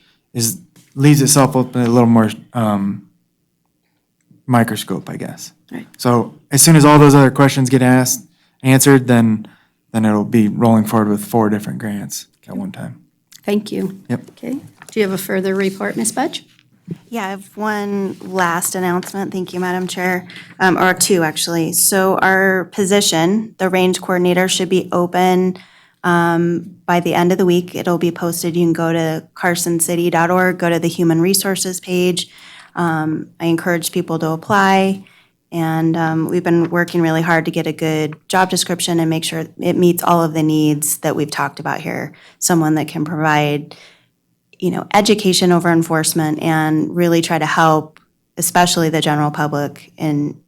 leaves itself open a little more microscope, I guess. Right. So as soon as all those other questions get answered, then it'll be rolling forward with 4 different grants at one time. Thank you. Yep. Okay. Do you have a further report, Ms. Budge? Yeah, I have one last announcement. Thank you, Madam Chair, or 2, actually. So our position, the range coordinator, should be open by the end of the week. It'll be posted. You can go to carsoncity.org, go to the Human Resources page. I encourage people to apply, and we've been working really hard to get a good job description and make sure it meets all of the needs that we've talked about here. Someone that can provide education over enforcement and really try to help, especially the general public, in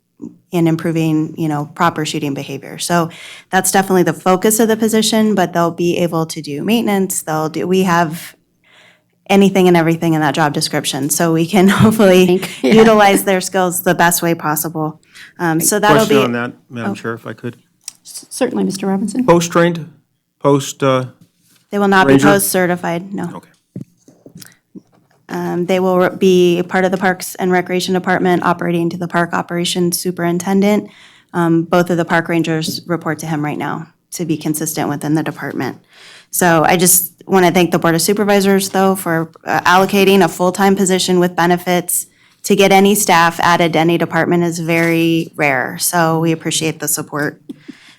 improving, proper shooting behavior. So that's definitely the focus of the position, but they'll be able to do maintenance. We have anything and everything in that job description, so we can hopefully utilize their skills the best way possible. So that'll be. Question on that, Madam Chair, if I could. Certainly, Mr. Robinson. Post-trained? They will not be Ranger? post-certified, no. Okay. They will be part of the Parks and Recreation Department, operating to the park operations superintendent, Both of the park rangers report to him right now to be consistent within the department. So I just want to thank the Board of Supervisors, though, for allocating a full-time position with benefits. To get any staff added to any department is very rare, so we appreciate the support.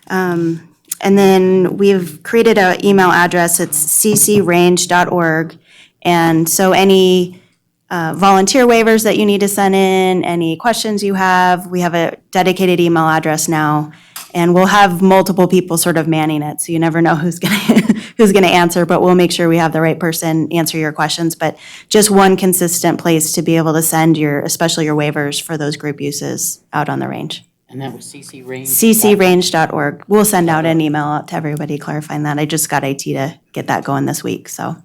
And then we've created an email address, it's ccrange.org. And so any volunteer waivers that you need to send in, any questions you have, we have a dedicated email address now. And we'll have multiple people sort of manning it, so you never know who's gonna answer, but we'll make sure we have the right person answer your questions. But just one consistent place to be able to send especially your waivers for those group uses out on the range. And that was CC Range? ccrange.org. We'll send out an email out to everybody clarifying that. I just got IT to get that going this week, so.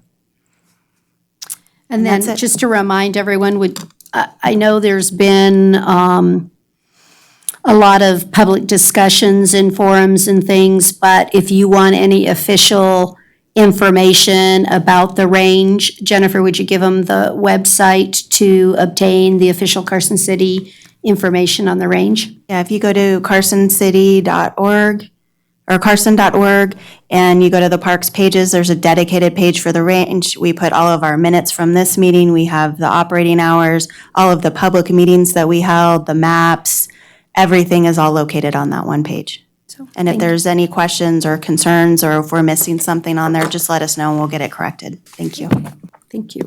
And then That's it. just to remind everyone, I know there's been a lot of public discussions and forums and things, but if you want any official information about the range, Jennifer, would you give them the website to obtain the official Carson City information on the range? Yeah, if you go to carsoncity.org or carson.org and you go to the parks pages, there's a dedicated page for the range. We put all of our minutes from this meeting. We have the operating hours, all of the public meetings that we held, the maps, everything is all located on that one page. And if there's any questions or concerns, or if we're missing something on there, just let us know and we'll get it corrected. Thank you. Thank you.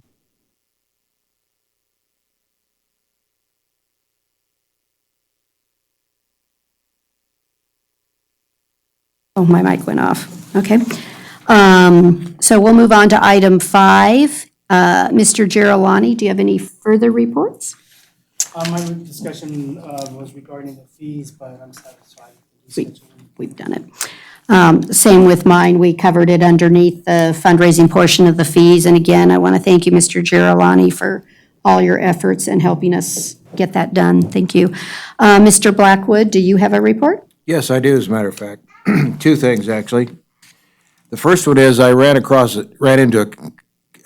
Oh, my mic went off. Okay. So we'll move on to item 5. Mr. Girolani, do you have any further reports? My discussion was regarding the fees, but I'm satisfied with the discussion. We've done it. Same with mine. We covered it underneath the fundraising portion of the fees. And again, I want to thank you, Mr. Girolani, for all your efforts in helping us get that done. Thank you. Mr. Blackwood, do you have a report? Yes, I do, as a matter of fact. Two things, actually. The first one is I ran into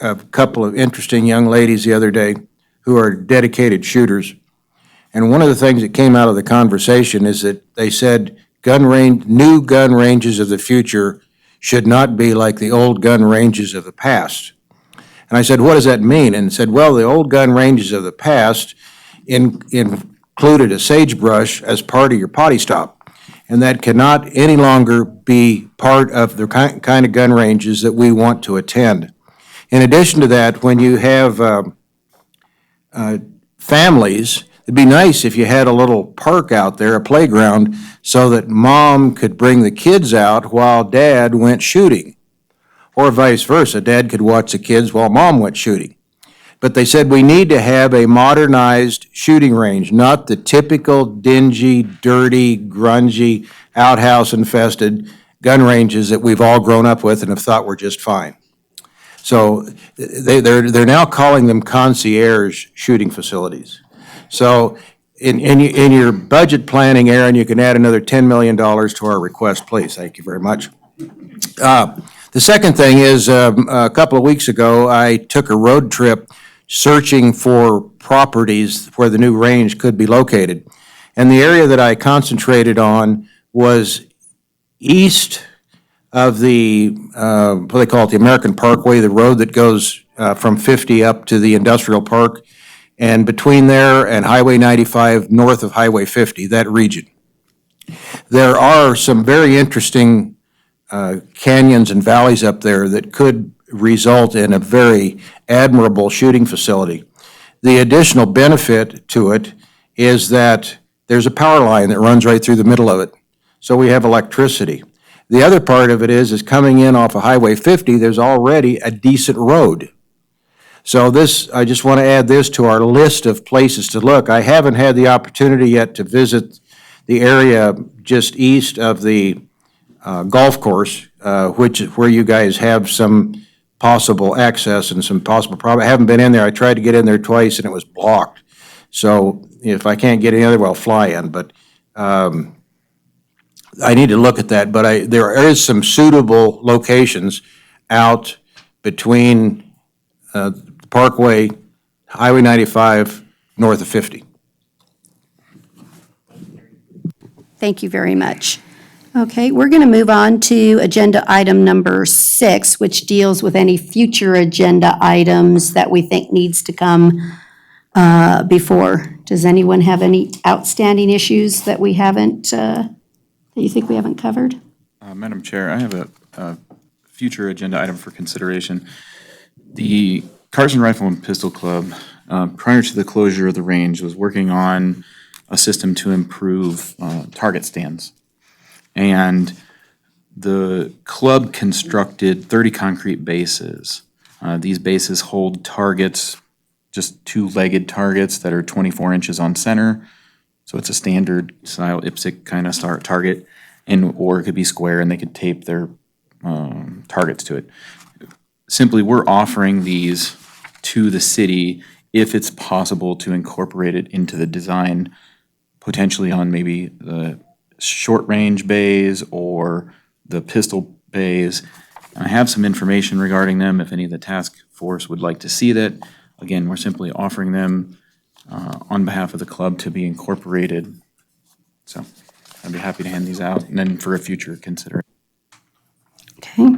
a couple of interesting young ladies the other day who are dedicated shooters. And one of the things that came out of the conversation is that they said new gun ranges of the future should not be like the old gun ranges of the past. And I said, what does that mean? And said, well, the old gun ranges of the past included a sagebrush as part of your potty stop. And that cannot any longer be part of the kind of gun ranges that we want to attend. In addition to that, when you have families, it'd be nice if you had a little park out there, a playground, so that mom could bring the kids out while dad went shooting. Or vice versa, dad could watch the kids while mom went shooting. But they said we need to have a modernized shooting range, not the typical dingy, dirty, grungy, outhouse-infested gun ranges that we've all grown up with and have thought were just fine. So they're now calling them concierge shooting facilities. So in your budget planning, Aaron, you can add another $10 million to our request, please. Thank you very much. The second thing is, a couple of weeks ago, I took a road trip searching for properties where the new range could be located. And the area that I concentrated on was east of the, what they call it, the American Parkway, the road that goes from 50 up to the industrial park, and between there and Highway 95, north of Highway 50, that region. There are some very interesting canyons and valleys up there that could result in a very admirable shooting facility. The additional benefit to it is that there's a power line that runs right through the middle of it, so we have electricity. The other part of it is coming in off of Highway 50, there's already a decent road. So I just want to add this to our list of places to look. I haven't had the opportunity yet to visit the area just east of the golf course, which is where you guys have some possible access and some possible problem. I haven't been in there. I tried to get in there twice and it was blocked. So if I can't get in there, well, I'll fly in. But I need to look at that. But there is some suitable locations out between Parkway, Highway 95, north of 50. Thank you very much. Okay, we're going to move on to agenda item number 6, which deals with any future agenda items that we think needs to come before. Does anyone have any outstanding issues that we haven't, that you think we haven't covered? Madam Chair, I have a future agenda item for consideration. The Carson Rifle and Pistol Club, prior to the closure of the range, was working on a system to improve target stands. And the club constructed 30 concrete bases. These bases hold targets, just two-legged targets that are 24 inches on center. So it's a standard style IPSC kind of target, or it could be square and they could tape their targets to it. Simply, we're offering these to the city if it's possible to incorporate it into the design, potentially on maybe the short-range bays or the pistol bays. I have some information regarding them if any of the task force would like to see that. Again, we're simply offering them on behalf of the club to be incorporated. So I'd be happy to hand these out and then for a future consideration. Okay.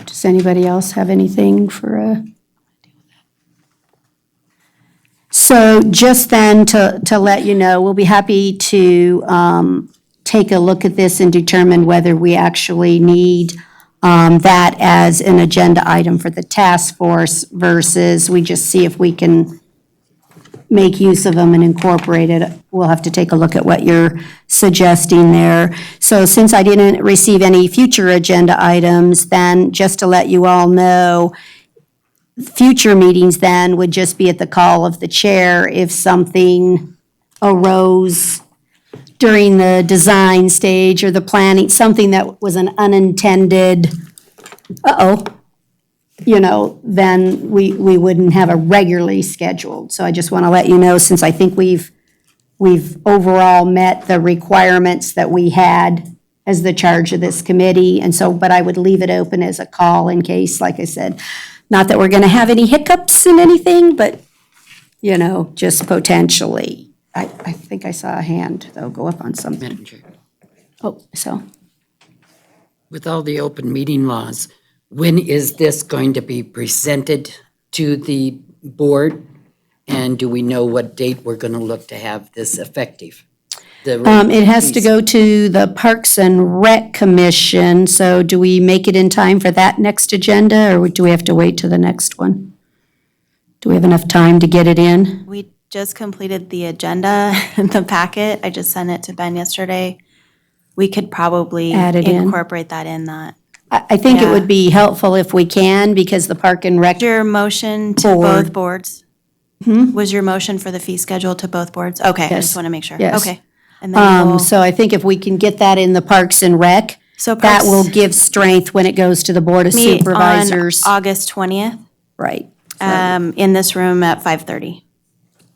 Does anybody else have anything for a? So just then to let you know, we'll be happy to take a look at this and determine whether we actually need that as an agenda item for the task force versus we just see if we can make use of them and incorporate it. We'll have to take a look at what you're suggesting there. So since I didn't receive any future agenda items, then just to let you all know, future meetings then would just be at the call of the chair if something arose during the design stage or the planning, something that was an unintended, then we wouldn't have a regularly scheduled. So I just want to let you know, since I think we've overall met the requirements that we had as the charge of this committee. And so, but I would leave it open as a call in case, like I said, not that we're going to have any hiccups in anything, but, just potentially. I think I saw a hand, though, go up on something. Madam Chair. With all the open meeting laws, when is this going to be presented to the board? And do we know what date we're going to look to have this effective? It has to go to the Parks and Rec Commission, so do we make it in time for that next agenda, or do we have to wait till the next one? Do we have enough time to get it in? We just completed the agenda in the packet. I just sent it to Ben yesterday. We could probably Add it in. incorporate that in that. I think it Yeah. would be helpful if we can, because the Park and Rec, Your motion to both boards? Was your motion for the fee schedule to both boards? Okay, I Yes. just want to make sure. Yes. Okay. And then we'll, so I think if we can get that in the Parks and Rec, so that Parks will give strength when it goes to the Board of meet on Supervisors. August 20th, Right. in this room at 5:30.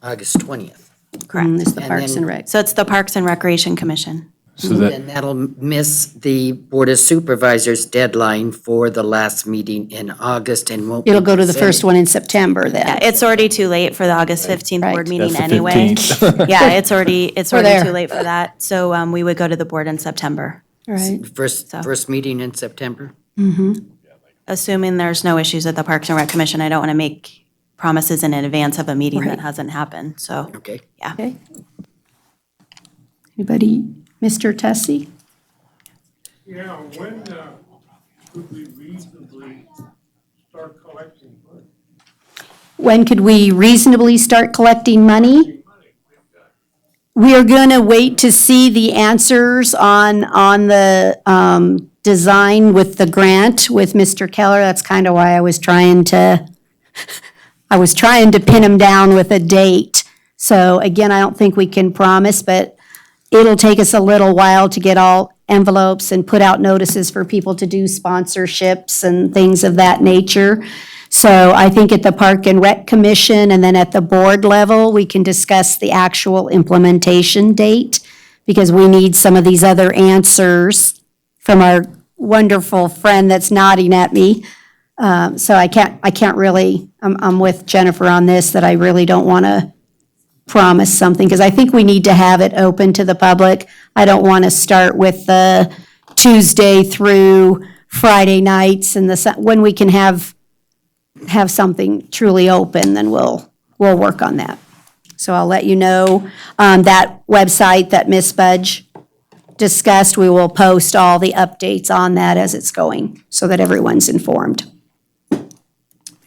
August 20th. Correct. It's the And Parks then- and Rec. So it's the Parks and Recreation Commission. So that, And that'll miss the Board of Supervisors deadline for the last meeting in August and won't be It'll go to the first presented. one in September then. Yeah, it's already too late for the August 15th board Right. meeting That's the anyway. 15th. Yeah, it's already there. too late for that. So we would go to the board in September, Right. First meeting in September? assuming there's no issues at the Parks and Rec Commission. I don't want to make promises in advance of a meeting Right. that hasn't happened, so, Okay. yeah. Okay. Anybody? Mr. Tessie? Yeah, when could we reasonably start collecting money? When could we reasonably start collecting money? We are going to wait to see the answers on the design with the grant with Mr. Keller. That's kind of why I was trying to pin him down with a date. So again, I don't think we can promise, but it'll take us a little while to get all envelopes and put out notices for people to do sponsorships and things of that nature. So I think at the Park and Rec Commission and then at the board level, we can discuss the actual implementation date, because we need some of these other answers from our wonderful friend that's nodding at me. So I can't really, I'm with Jennifer on this, that I really don't want to promise something, because I think we need to have it open to the public. I don't want to start with the Tuesday through Friday nights and when we can have something truly open, then we'll work on that. So I'll let you know, that website that Ms. Budge discussed, we will post all the updates on that as it's going, so that everyone's informed.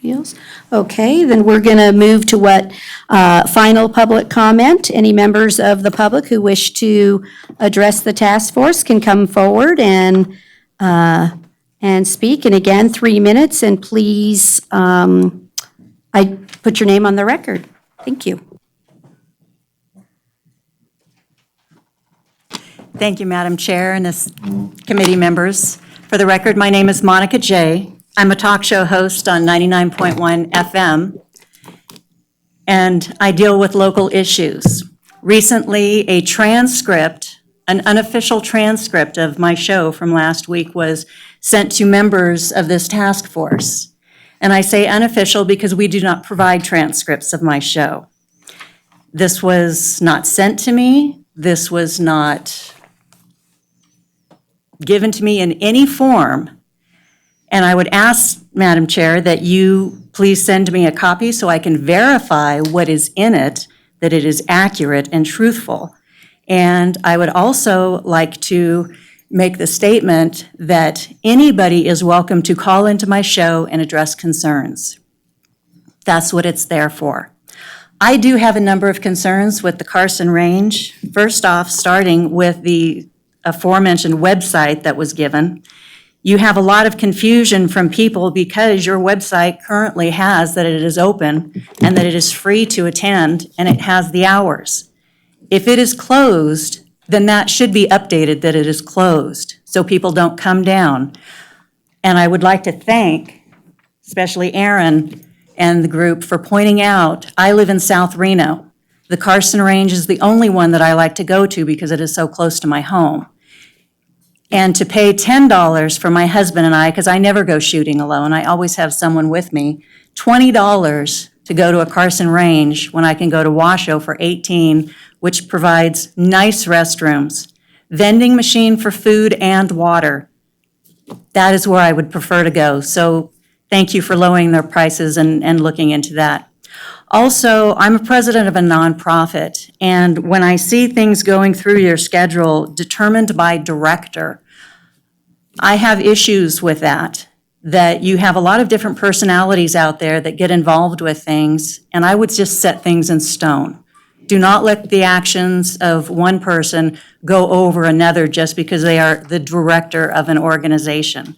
Else? Okay, then we're going to move to final public comment. Any members of the public who wish to address the task force can come forward and speak. And again, 3 minutes, and please, I put your name on the record. Thank you. Thank you, Madam Chair and this committee members. For the record, my name is Monica J. I'm a talk show host on 99.1 FM, and I deal with local issues. Recently, an unofficial transcript of my show from last week was sent to members of this task force. And I say unofficial because we do not provide transcripts of my show. This was not sent to me. This was not given to me in any form. And I would ask, Madam Chair, that you please send me a copy so I can verify what is in it, that it is accurate and truthful. And I would also like to make the statement that anybody is welcome to call into my show and address concerns. That's what it's there for. I do have a number of concerns with the Carson Range. First off, starting with the aforementioned website that was given. You have a lot of confusion from people because your website currently has that it is open and that it is free to attend and it has the hours. If it is closed, then that should be updated that it is closed so people don't come down. And I would like to thank especially Aaron and the group for pointing out, I live in South Reno. The Carson Range is the only one that I like to go to because it is so close to my home. And to pay $10 for my husband and I, because I never go shooting alone, I always have someone with me, $20 to go to a Carson Range when I can go to Washoe for $18, which provides nice restrooms, vending machine for food and water. That is where I would prefer to go. So thank you for lowering their prices and looking into that. Also, I'm a president of a nonprofit, and when I see things going through your schedule determined by director, I have issues with that you have a lot of different personalities out there that get involved with things, and I would just set things in stone. Do not let the actions of one person go over another just because they are the director of an organization.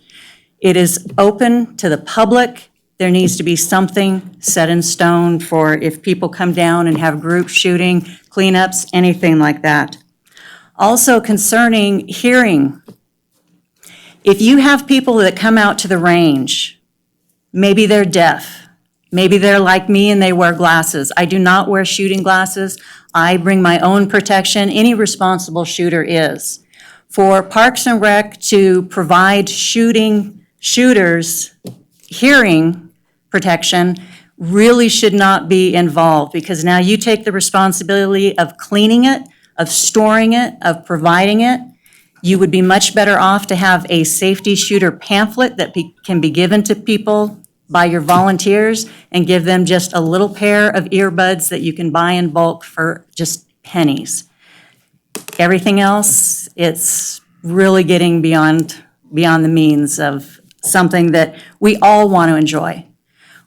It is open to the public. There needs to be something set in stone for if people come down and have group shooting, cleanups, anything like that. Also concerning hearing, if you have people that come out to the range, maybe they're deaf, maybe they're like me and they wear glasses. I do not wear shooting glasses. I bring my own protection. Any responsible shooter is. For Parks and Rec to provide shooters hearing protection really should not be involved, because now you take the responsibility of cleaning it, of storing it, of providing it. You would be much better off to have a safety shooter pamphlet that can be given to people by your volunteers and give them just a little pair of earbuds that you can buy in bulk for just pennies. Everything else, it's really getting beyond the means of something that we all want to enjoy.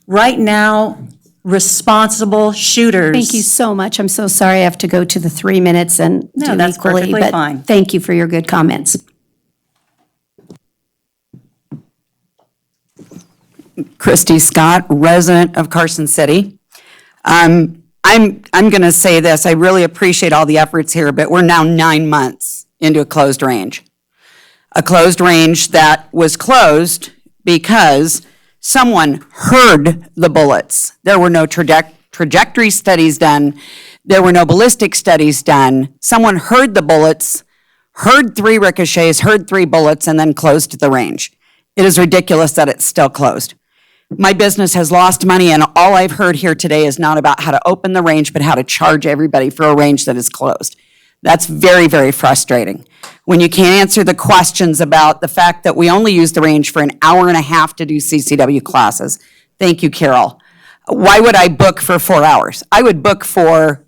Right now, responsible shooters. Thank you so much. I'm so sorry I have to go to the 3 minutes and No, do that's equally, perfectly but fine. thank you for your good comments. Christy Scott, resident of Carson City. I'm going to say this. I really appreciate all the efforts here, but we're now 9 months into a closed range. A closed range that was closed because someone heard the bullets. There were no trajectory studies done. There were no ballistic studies done. Someone heard the bullets, heard 3 ricochets, heard 3 bullets, and then closed the range. It is ridiculous that it's still closed. My business has lost money, and all I've heard here today is not about how to open the range, but how to charge everybody for a range that is closed. That's very, very frustrating. When you can't answer the questions about the fact that we only use the range for an hour and a half to do CCW classes. Thank you, Carol. Why would I book for 4 hours? I would book for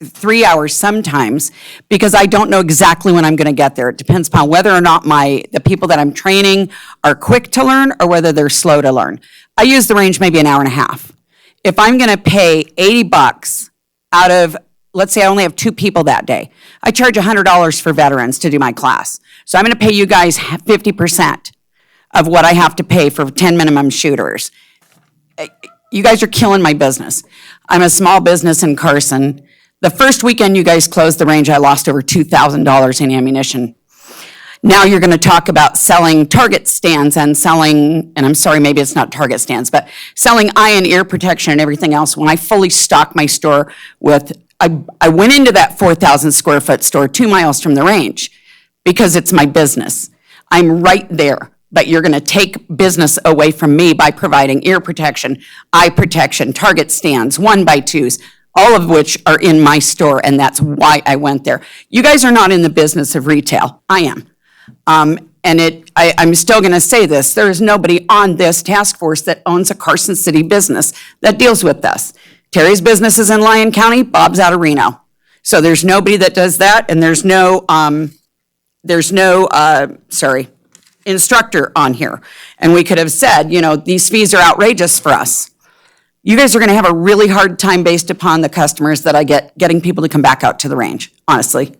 3 hours sometimes because I don't know exactly when I'm going to get there. It depends upon whether or not the people that I'm training are quick to learn or whether they're slow to learn. I use the range maybe an hour and a half. If I'm going to pay $80 out of, let's say I only have 2 people that day, I charge $100 for veterans to do my class. So I'm going to pay you guys 50% of what I have to pay for 10 minimum shooters. You guys are killing my business. I'm a small business in Carson. The first weekend you guys closed the range, I lost over $2,000 in ammunition. Now you're going to talk about selling target stands and selling, and I'm sorry, maybe it's not target stands, but selling eye and ear protection and everything else when I fully stock my store with, I went into that 4,000 square foot store 2 miles from the range because it's my business. I'm right there, but you're going to take business away from me by providing ear protection, eye protection, target stands, 1x2s, all of which are in my store, and that's why I went there. You guys are not in the business of retail. I am. I'm still going to say this. There is nobody on this task force that owns a Carson City business that deals with this. Terry's business is in Lyon County, Bob's out of Reno. So there's nobody that does that, and there's no instructor on here. And we could have said, you know, these fees are outrageous for us. You guys are going to have a really hard time based upon the customers that I get, getting people to come back out to the range, honestly.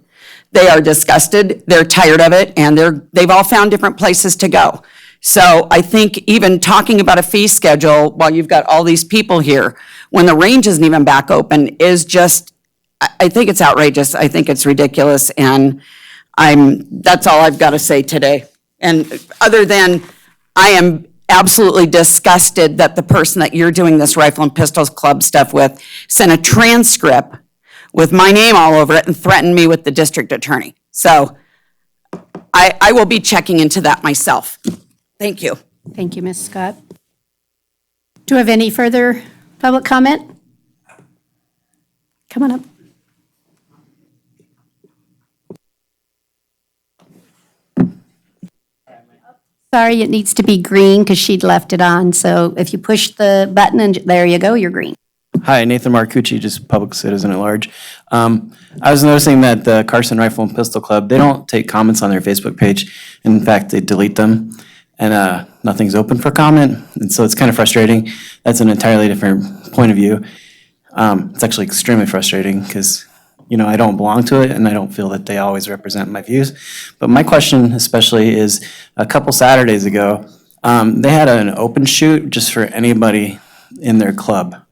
They are disgusted, they're tired of it, and they've all found different places to go. So I think even talking about a fee schedule while you've got all these people here, when the range isn't even back open, is just, I think it's outrageous. I think it's ridiculous, and that's all I've got to say today. And other than, I am absolutely disgusted that the person that you're doing this Rifle and Pistols Club stuff with sent a transcript with my name all over it and threatened me with the district attorney. So I will be checking into that myself. Thank you. Thank you, Ms. Scott. Do we have any further public comment? Come on up. Sorry, it needs to be green because she'd left it on. So if you push the button and there you go, you're green. Hi, Nathan Marcucci, just public citizen at large. I was noticing that the Carson Rifle and Pistol Club, they don't take comments on their Facebook page. In fact, they delete them, and nothing's open for comment. And so it's kind of frustrating. That's an entirely different point of view. It's actually extremely frustrating because, you know, I don't belong to it, and I don't feel that they always represent my views. But my question especially is, a couple Saturdays ago, they had an open shoot just for anybody in their club.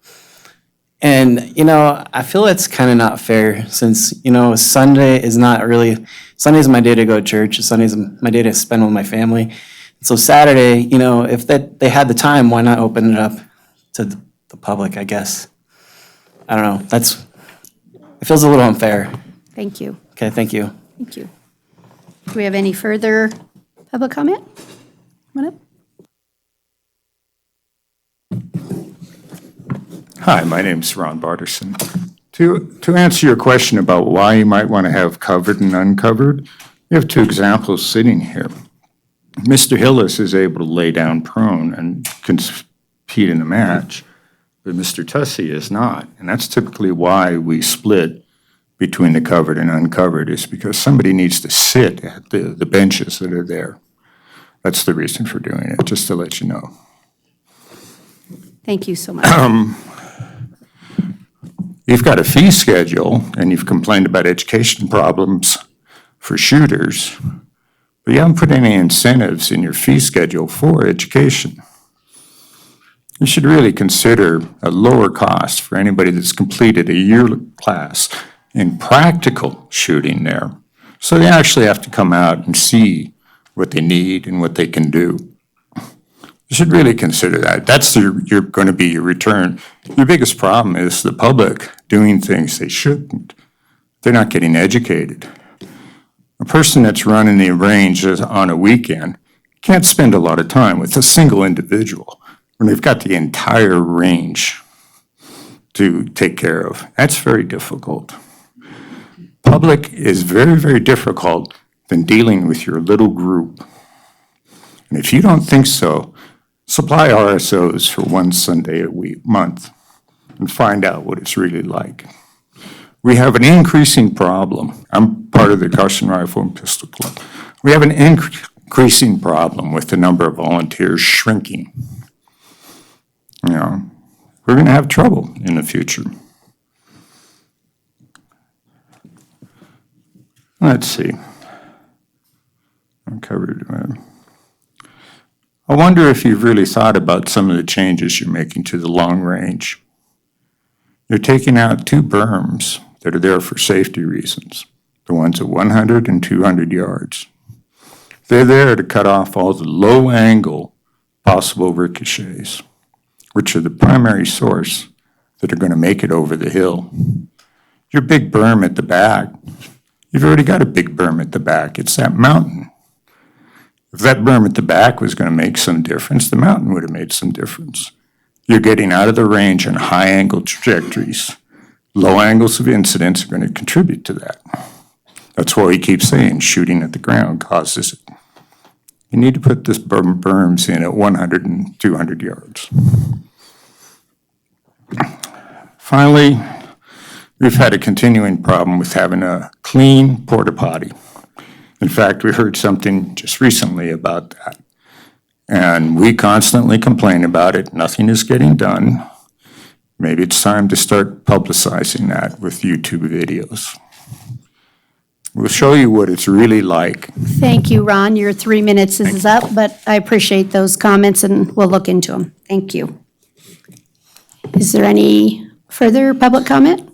And, you know, I feel it's kind of not fair since, you know, Sunday is my day to go to church. Sunday's my day to spend with my family. So Saturday, you know, if they had the time, why not open it up to the public, I guess? I don't know. It feels a little unfair. Thank you. Okay, thank you. Thank you. Do we have any further public comment? Come on up. Hi, my name's Ron Barterson. To answer your question about why you might want to have covered and uncovered, you have 2 examples sitting here. Mr. Hillis is able to lay down prone and compete in a match, but Mr. Tussey is not. And that's typically why we split between the covered and uncovered, is because somebody needs to sit at the benches that are there. That's the reason for doing it, just to let you know. Thank you so much. You've got a fee schedule, and you've complained about education problems for shooters, but you haven't put any incentives in your fee schedule for education. You should really consider a lower cost for anybody that's completed a year class in practical shooting there. So they actually have to come out and see what they need and what they can do. You should really consider that. That's going to be your return. Your biggest problem is the public doing things they shouldn't. They're not getting educated. A person that's running the range on a weekend can't spend a lot of time with a single individual. when they've got the entire range to take care of. That's very difficult. Public is very, very difficult than dealing with your little group. And if you don't think so, supply RSOs for one Sunday a month and find out what it's really like. We have an increasing problem. I'm part of the Carson Rifle and Pistol Club. We have an increasing problem with the number of volunteers shrinking. You know, we're going to have trouble in the future. Let's see. I covered. I wonder if you've really thought about some of the changes you're making to the long range. You're taking out 2 berms that are there for safety reasons, the ones at 100 and 200 yards. They're there to cut off all the low-angle possible ricochets, which are the primary source that are going to make it over the hill. Your big berm at the back, you've already got a big berm at the back. It's that mountain. If that berm at the back was going to make some difference, the mountain would have made some difference. You're getting out of the range on high-angle trajectories. Low angles of incidence are going to contribute to that. That's why he keeps saying shooting at the ground causes it. You need to put this berms in at 100 and 200 yards. Finally, we've had a continuing problem with having a clean porta potty. In fact, we heard something just recently about that. And we constantly complain about it. Nothing is getting done. Maybe it's time to start publicizing that with YouTube videos. We'll show you what it's really like. Thank you, Ron. Your 3 minutes is up, but I appreciate those comments and we'll look into them. Thank you. Is there any further public comment?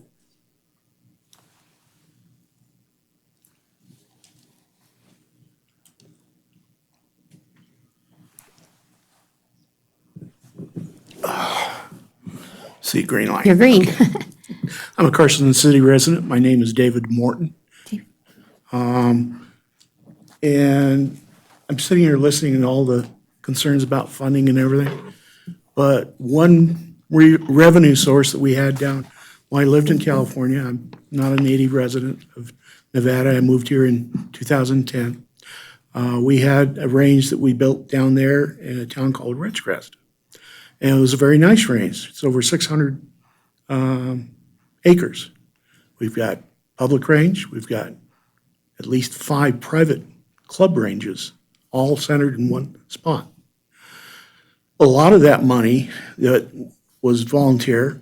See, green light. You're green. I'm a Carson City resident. My name is David Morton. And I'm sitting here listening to all the concerns about funding and everything. But one revenue source that we had down, when I lived in California, I'm not a native resident of Nevada. I moved here in 2010. We had a range that we built down there in a town called Ridgecrest. And it was a very nice range. It's over 600 acres. We've got public range. We've got at least 5 private club ranges, all centered in one spot. A lot of that money that was volunteer,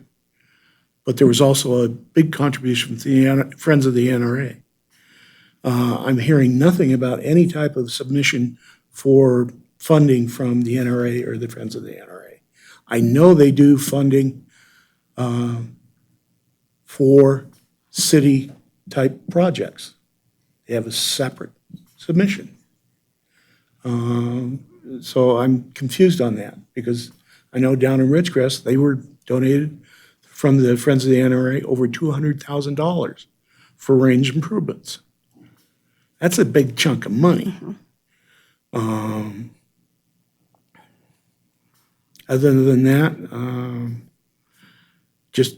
but there was also a big contribution from the Friends of the NRA. I'm hearing nothing about any type of submission for funding from the NRA or the Friends of the NRA. I know they do funding for city-type projects. They have a separate submission. So I'm confused on that because I know down in Ridgecrest, they were donated from the Friends of the NRA over $200,000 for range improvements. That's a big chunk of money. Other than that, just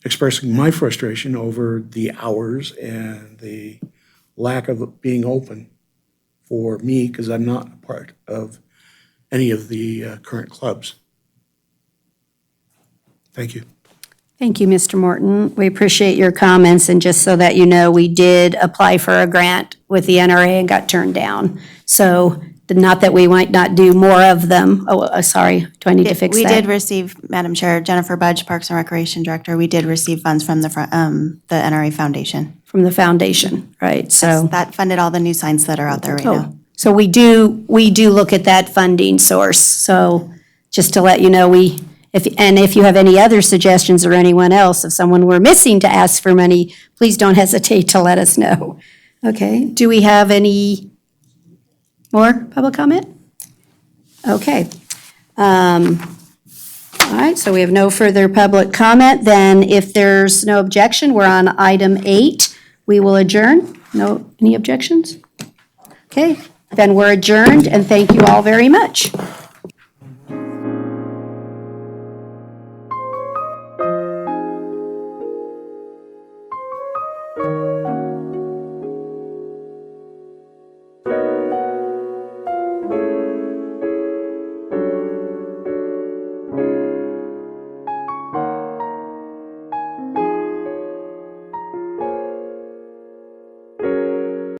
expressing my frustration over the hours and the lack of it being open for me because I'm not a part of any of the current clubs. Thank you. Thank you, Mr. Morton. We appreciate your comments, and just so that you know, we did apply for a grant with the NRA and got turned down. So not that we might not do more of them. Oh, sorry, do I need to fix that? We did receive, Madam Chair, Jennifer Budge, Parks and Recreation Director, we did receive funds from the NRA Foundation. From the foundation, right, so. That funded all the new signs that are out there right now. So we do look at that funding source. So just to let you know, if you have any other suggestions or anyone else, if someone were missing to ask for money, please don't hesitate to let us know. Okay, do we have any more public comment? Okay. All right, so we have no further public comment. Then if there's no objection, we're on item 8. We will adjourn. No, any objections? Okay, then we're adjourned, and thank you all very much.